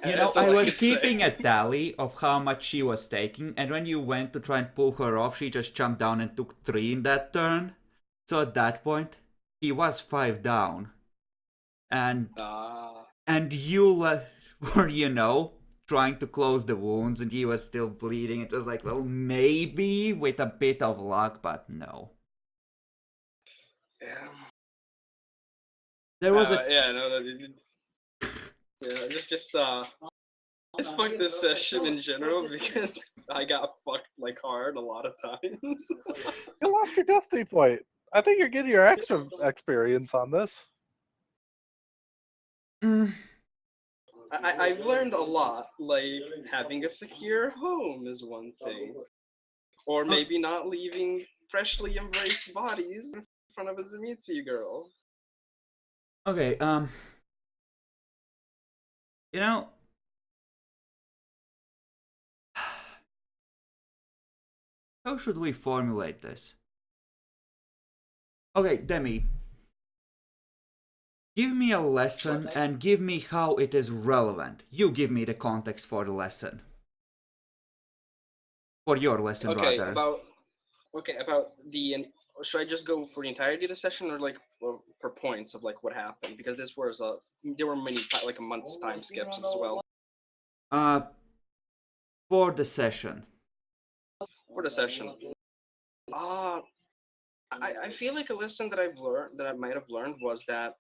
I was keeping a tally of how much she was taking, and when you went to try and pull her off, she just jumped down and took 3 in that turn. So at that point, he was 5 down. And you were, trying to close the wounds, and he was still bleeding. It was like, well, maybe with a bit of luck, but no. Yeah. There was Yeah, no, Yeah, just fuck this session in general because I got fucked like hard a lot of times. You lost your destiny point. I think you're getting your extra experience on this. Mm, I've learned a lot, like having a secure home is one thing. Or maybe not leaving freshly embraced bodies in front of a Zemitsu girl. okay, you know, how should we formulate this? Okay, Demi, give me a lesson and give me how it is relevant. You give me the context for the lesson. For your lesson, Okay, rather. about the. Should I just go for the entirety of the session, or like per points of like what happened? Because this was there were many like a month's time skips as well. Uh, for the session. For the session. I feel like a lesson that I might have learned was that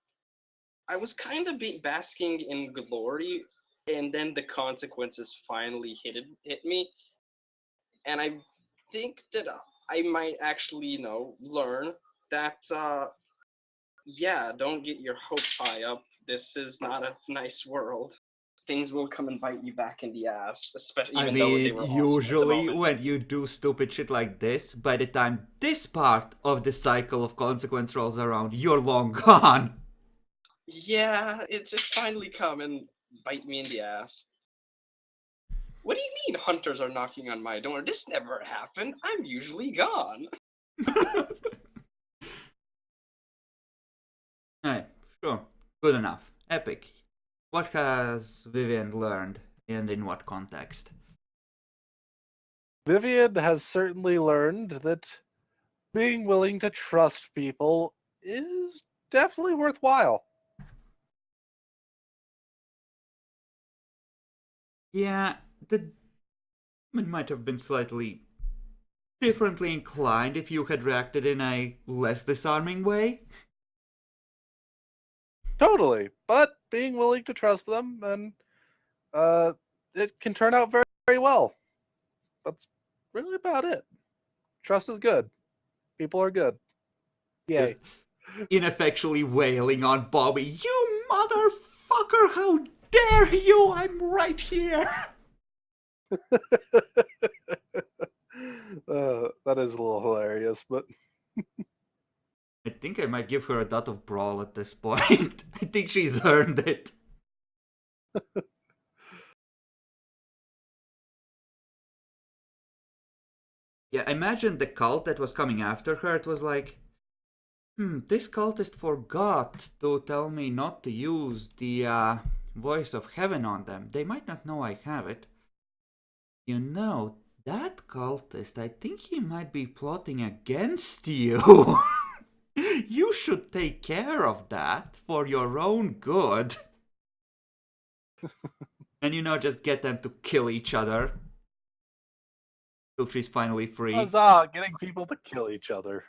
I was kind of basking in glory, and then the consequences finally hit me, and I think that I might actually learn that yeah, don't get your hopes high up. This is not a nice world. Things will come and bite you back in the ass, especially I even though they mean, were awesome at the usually moment. when you do stupid shit like this, by the time this part of the cycle of consequence rolls around, you're long gone. Yeah, it's finally come and bite me in the ass. What do you mean hunters are knocking on my door? This never happened. I'm usually gone. Alright, sure. Good enough. Epic. What has Vivian learned and in what context? Vivian has certainly learned that being willing to trust people is definitely worthwhile. Yeah, the demon might have been slightly differently inclined if you had reacted in a less disarming way. Totally. But being willing to trust them, and it can turn out very, very well. That's really about it. Trust is good. People are good. Just Yay. ineffectually wailing on Bobby. You motherfucker, how dare you? I'm right here. That is a little hilarious, but I think I might give her a dot of brawl at this point. I think she's earned it. Yeah, imagine the cult that was coming after her. It was like, this cultist forgot to tell me not to use the voice of heaven on them. They might not know I have it. You know, that cultist, I think he might be plotting against you. You should take care of that for your own good. And just get them to kill each other. Till she's finally free. huzzah, getting people to kill each other.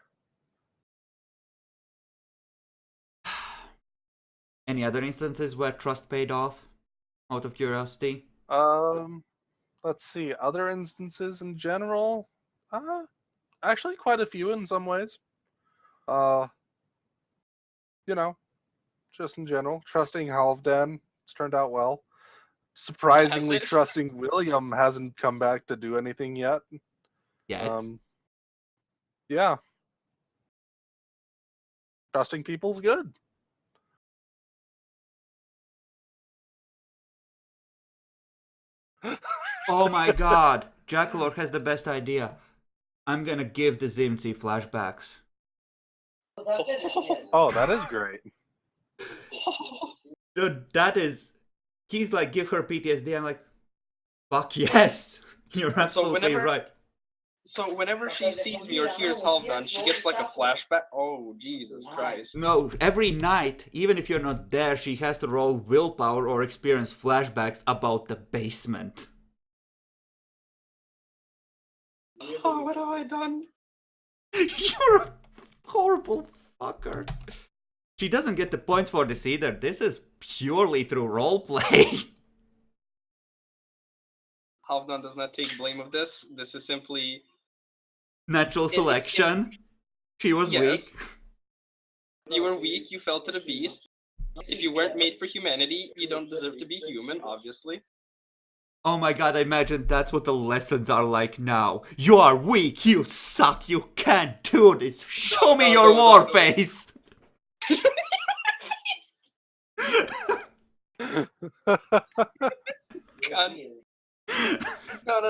Any other instances where trust paid off? Out of curiosity? Let's see. Other instances in general? Actually quite a few in some ways. You know, just in general. Trusting Halvdan, it's turned out well. Surprisingly, Has it? trusting William hasn't come back to do anything yet. Yet. Yeah. Trusting people's good. Oh my god! Jackalor has the best idea. I'm gonna give the Zimzi flashbacks. Oh, that is great. Dude, that is... He's like, give her PTSD. I'm like, fuck yes! You're absolutely right. So whenever she sees me or hears Halvdan, she gets like a flashback. Oh, Jesus Christ. No, every night, even if you're not there, she has to roll willpower or experience flashbacks about the basement. Oh, what have I done? You're a horrible fucker. She doesn't get the points for this either. This is purely through roleplay. Halvdan does not take blame of this. This is simply Natural selection. She was yes. weak. You were weak. You fell to the beast. If you weren't made for humanity, you don't deserve to be human. Obviously. Oh my god, I imagine that's what the lessons are like now. You are weak, you suck, you can't do this. Show me your war face. God.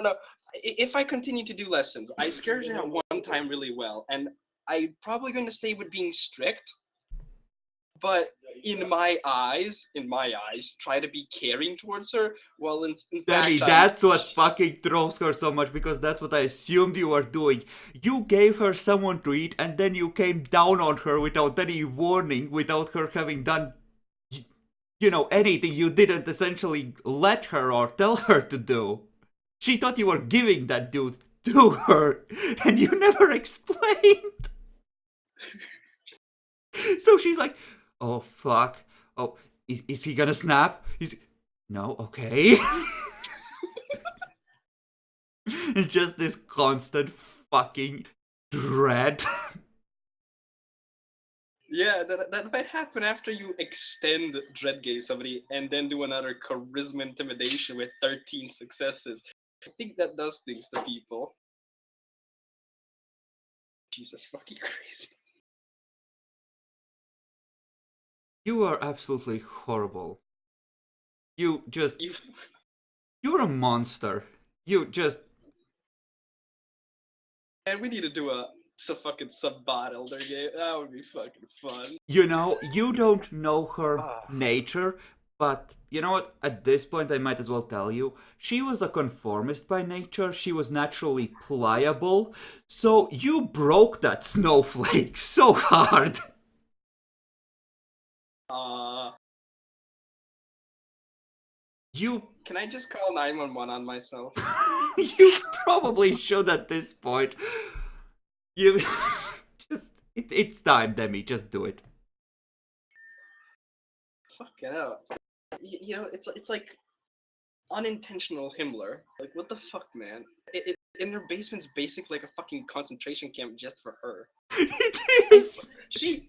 No. If I continue to do lessons, I scared her one time really well, and I'm probably going to stay with being strict. But in my eyes, try to be caring towards her. Well, in Demi, fact, that's what fucking throws her so much, because that's what I assumed you were doing. You gave her someone to eat, and then you came down on her without any warning, without her having done, anything you didn't essentially let her or tell her to do. She thought you were giving that dude to her, and you never explained. So she's like, oh fuck, oh, is he gonna snap? No, okay. It's just this constant fucking dread. Yeah, that might happen after you extend dread gaze somebody and then do another charisma intimidation with 13 successes. I think that does things to people. Jesus fucking Christ. You are absolutely horrible. You're a monster. And we need to do a fucking sub-bot elder game. That would be fucking fun. You don't know her nature, but you know what? At this point, I might as well tell you. She was a conformist by nature. She was naturally pliable. So you broke that snowflake so hard. Can I just call 911 on myself? You probably should at this point. It's time, Demi. Just do it. Fuck it out. It's like unintentional Himmler. Like, what the fuck, man? In her basement's basically like a fucking concentration camp just for her. It is. She's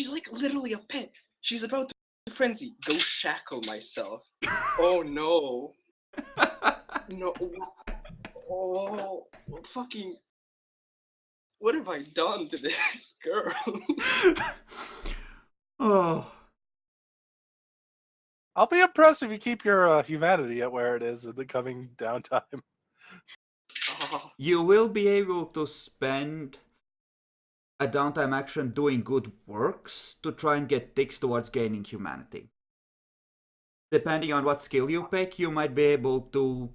like literally a pet. She's about to frenzy. Go shackle myself. Oh no. No. Oh, fucking. What have I done to this girl? Oh. I'll be impressed if you keep your humanity at where it is in the coming downtime. You will be able to spend a downtime action doing good works to try and get ticks towards gaining humanity. Depending on what skill you pick, you might be able to,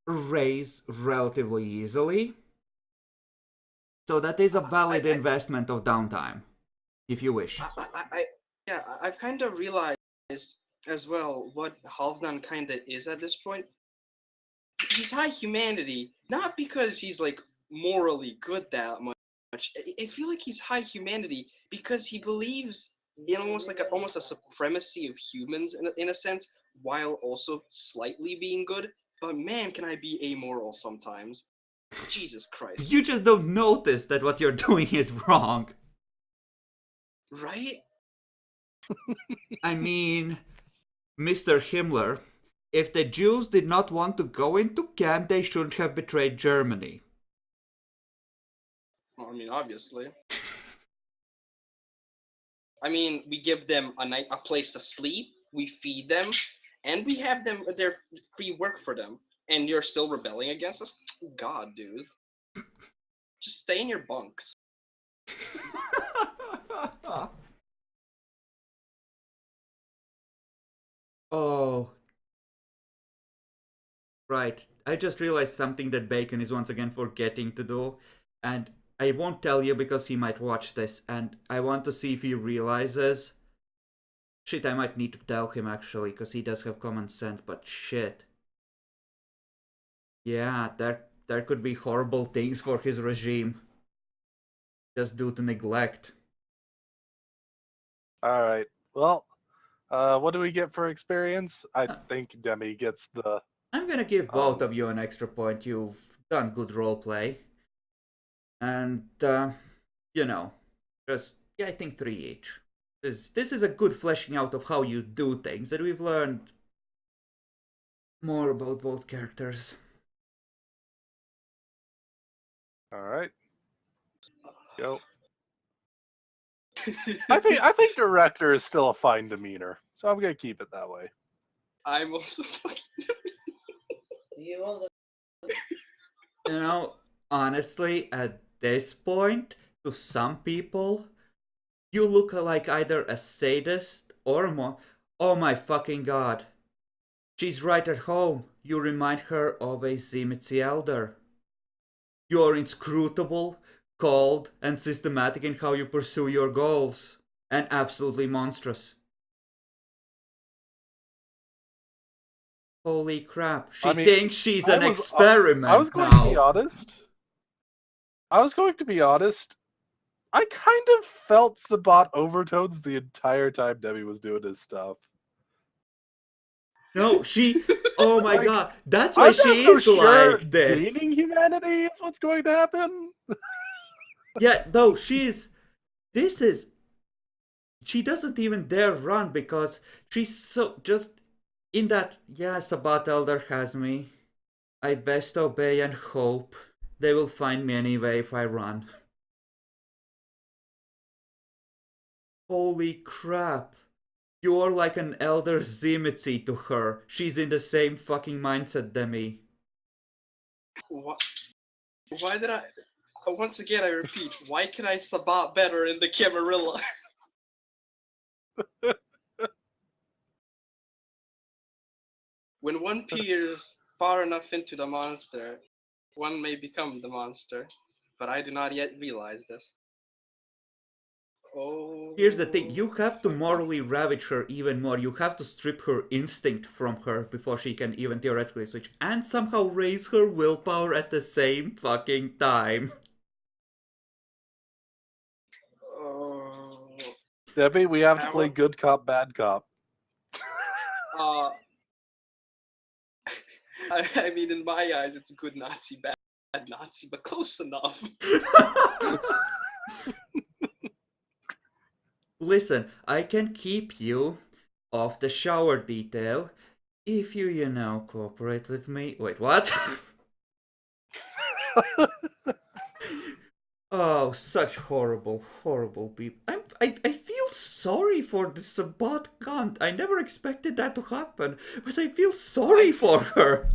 raise relatively easily. So that is a valid investment of downtime, if you wish. I've kind of realized as well what Halvdan kind of is at this point. He's high humanity, not because he's like morally good that much. I feel like he's high humanity because he believes in almost a supremacy of humans in a sense, while also slightly being good. But man, can I be amoral sometimes? Jesus Christ! You just don't notice that what you're doing is wrong. Right? I mean, Mr. Himmler, if the Jews did not want to go into camp, they shouldn't have betrayed Germany. Well, I mean, obviously. I mean, we give them a place to sleep, we feed them, and we have them their free work for them. And you're still rebelling against us? God, dude. Just stay in your bunks. Oh. Right. I just realized something that Bacon is once again forgetting to do. And I won't tell you because he might watch this. And I want to see if he realizes. Shit, I might need to tell him actually, because he does have common sense, but shit. Yeah, there could be horrible things for his regime. Just due to neglect. All right. Well, what do we get for experience? I think Demi gets the. I'm gonna give both of you an extra point. You've done good roleplay. And, you know, just, yeah, I think 3 each. This is a good fleshing out of how you do things, and we've learned more about both characters. All right. Go. I think director is still a fine demeanor, so I'm gonna keep it that way. I'm also fucking. You know, honestly, at this point, to some people, you look like either a sadist or a oh my fucking god. She's right at home. You remind her of a Zimitzi elder. You're inscrutable, cold, and systematic in how you pursue your goals. And absolutely monstrous. Holy crap, she thinks she's an experiment I was going to be honest. I kind of felt Sabat overtones the entire time Debbie was doing his stuff. No, oh my god, that's why she is like this. Gaining humanity is what's going to happen. Yeah, no, she doesn't even dare run because she's so just in that, yeah, Sabat Elder has me. I best obey and hope they will find me anyway if I run. Holy crap. You're like an elder Zimitzi to her. She's in the same fucking mindset than me. What? Why did I... Once again, I repeat, why can I Sabat better in the Camarilla? When one peers far enough into the monster, one may become the monster. But I do not yet realize this. Oh. Here's the thing, you have to morally ravage her even more. You have to strip her instinct from her before she can even theoretically switch. And somehow raise her willpower at the same fucking time. Debbie, we have to play good cop, bad cop. I mean, in my eyes, it's good Nazi, bad Nazi, but close enough. Listen, I can keep you off the shower detail if you know, cooperate with me. Wait, what? Oh, such horrible, horrible people. I feel sorry for the Sabat cunt. I never expected that to happen, but I feel sorry for her.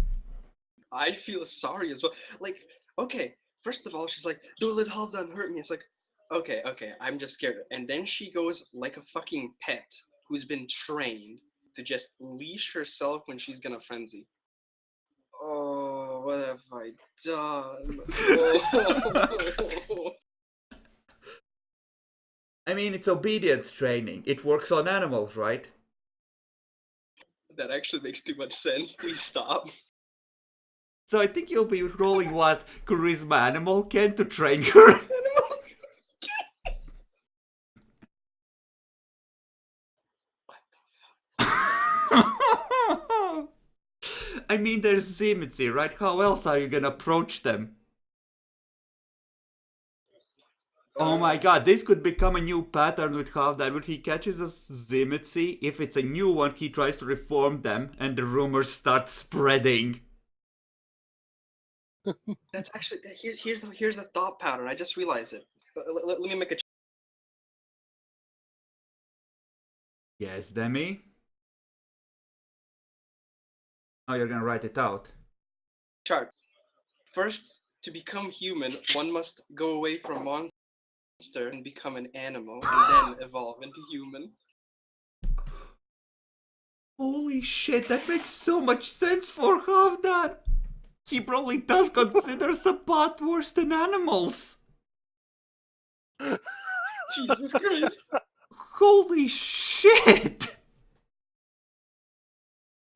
I feel sorry as well. Like, okay, first of all, she's like, don't let Halvdan hurt me. It's like, okay, I'm just scared. And then she goes like a fucking pet who's been trained to just leash herself when she's gonna frenzy. Oh, what have I done? Oh. I mean, it's obedience training. It works on animals, right? That actually makes too much sense. Please stop. So I think you'll be rolling what charisma animal can to train her. I mean, there's Zimitzi, right? How else are you gonna approach them? Oh my god, this could become a new pattern with Halvdan. When he catches a Zimitzi, if it's a new one, he tries to reform them, and the rumors start spreading. That's actually, here's the thought pattern. I just realized it. Let me make a... Yes, Demi? Oh, you're gonna write it out. Chart. First, to become human, one must go away from monster and become an animal, and then evolve into human. Holy shit, that makes so much sense for Halvdan! He probably does consider Sabat worse than animals! Jesus Christ! Holy shit!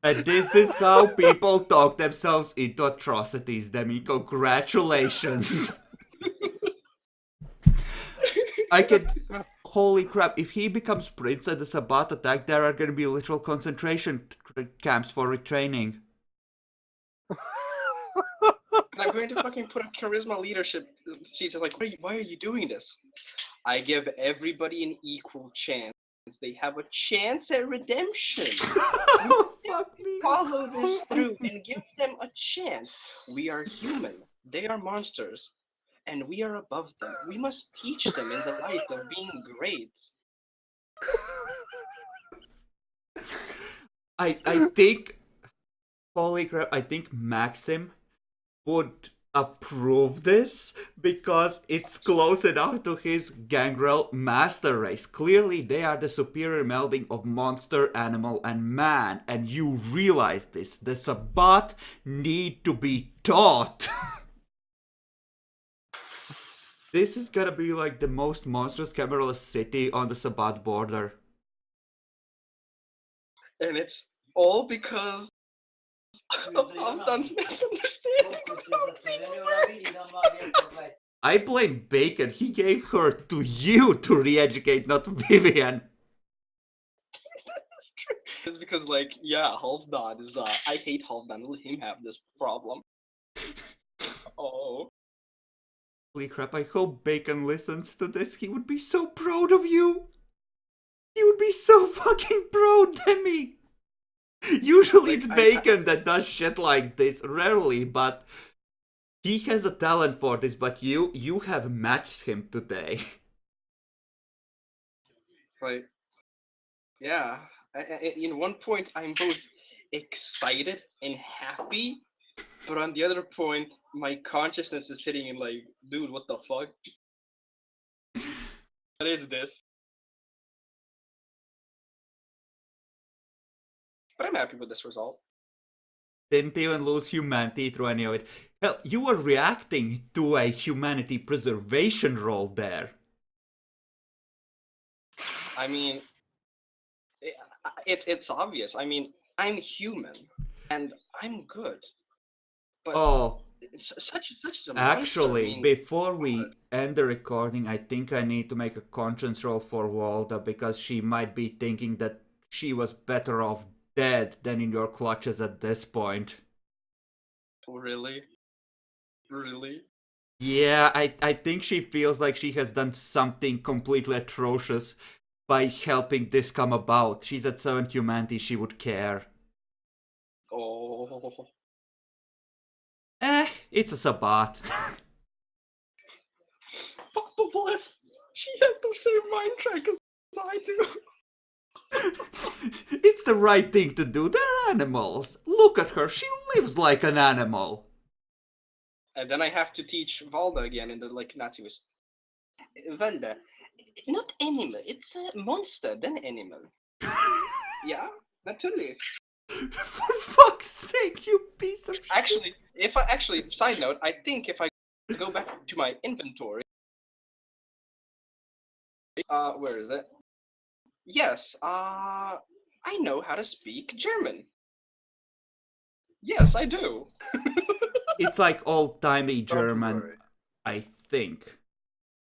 And this is how people talk themselves into atrocities, Demi. Congratulations! I could... holy crap, if he becomes Prince at the Sabbat attack, there are gonna be literal concentration camps for retraining. I'm going to fucking put a charisma leadership. She's just like, why are you doing this? I give everybody an equal chance. They have a chance at redemption. Oh, fuck me. Follow this through and give them a chance. We are human. They are monsters. And we are above them. We must teach them in the light of being great. I think, holy crap, I think Maxim would approve this because it's close enough to his gangrel master race. Clearly, they are the superior melding of monster, animal, and man, and you realize this. The Sabbat need to be taught. This is gonna be like the most monstrous cameralist city on the Sabbat border. And it's all because of Halvdans' misunderstanding about VTM. I blame Bacon. He gave her to you to re-educate, not Vivian. That's true. It's because, like, yeah, Halvdan is, I hate Halvdan. Let him have this problem. Oh. Holy crap, I hope Bacon listens to this. He would be so proud of you. He would be so fucking proud, Demi. Usually Like, it's Bacon that does shit like this. Rarely, but he has a talent for this. But you have matched him today. Right. Yeah. In one point, I'm both excited and happy, but on the other point, my consciousness is hitting in like, dude, what the fuck? What is this? But I'm happy with this result. Didn't even lose humanity through any of it. Hell, you were reacting to a humanity preservation role there. I mean, it's obvious. I mean, I'm human, and I'm good. But Oh, it's such is a monster. actually, I mean, before we end the recording, I think I need to make a conscience roll for Walda because she might be thinking that she was better off dead than in your clutches at this point. really? Really? Yeah, I think she feels like she has done something completely atrocious by helping this come about. She's at 7 humanity, she would care. Oh. It's a Sabbat. Papa bless. She has the same mind track as I do. It's the right thing to do. They're animals. Look at her. She lives like an animal. And then I have to teach Valda again in the like Nazi ways. Valda, not animal. It's a monster, then animal. Yeah, naturally. For fuck's sake, you piece of shit. Actually, side note, I think if I go back to my inventory, where is it? Yes, I know how to speak German. Yes, I do. It's like old-timey Don't you German, worry. I think.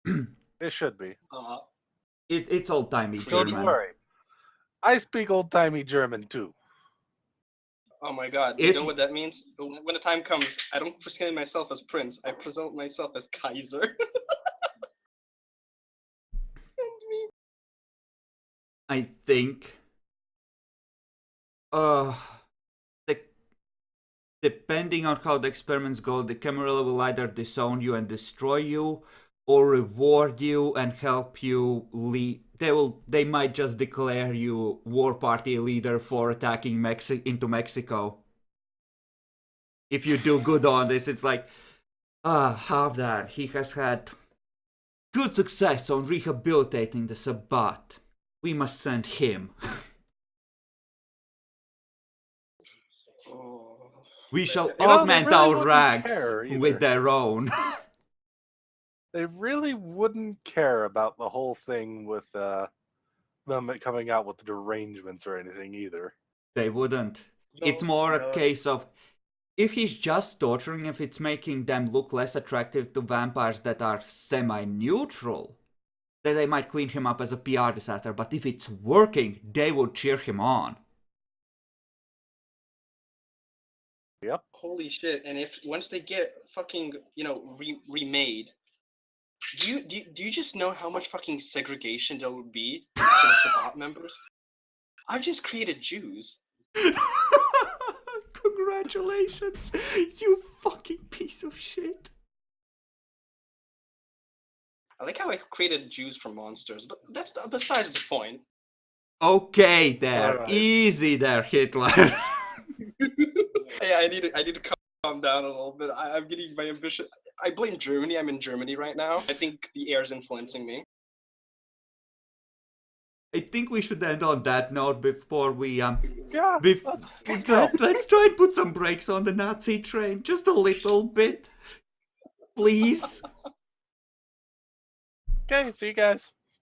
It should be. It's old-timey Don't German. you worry. I speak old timey German too. Oh my god, you know what that means? When the time comes, I don't present myself as Prince, I present myself as Kaiser. And me. I think depending on how the experiments go, the Camarilla will either disown you and destroy you, or reward you and help you lead. They might just declare you war party leader for attacking into Mexico. If you do good on this, it's like, Halvdan, he has had good success on rehabilitating the Sabbat. We must send him. We shall augment really our wouldn't ranks care either. with their own. They really wouldn't care about the whole thing with them coming out with derangements or anything either. They wouldn't. It's more a case of if he's just torturing, if it's making them look less attractive to vampires that are semi-neutral, then they might clean him up as a PR disaster. But if it's working, they would cheer him on. Yep. Holy shit! And if once they get fucking remade, do you just know how much fucking segregation there would be for the Sabbat members? I've just created Jews. Congratulations, you fucking piece of shit. I like how I created Jews from monsters, but that's besides the point. Okay, there, Alright. easy there, Hitler. Yeah, I need to calm down a little bit. I'm getting my ambition. I blame Germany. I'm in Germany right now. I think the air is influencing me. I think we should end on that note before we Yeah. let's try and put some brakes on the Nazi train, just a little bit, please. Okay, see you guys.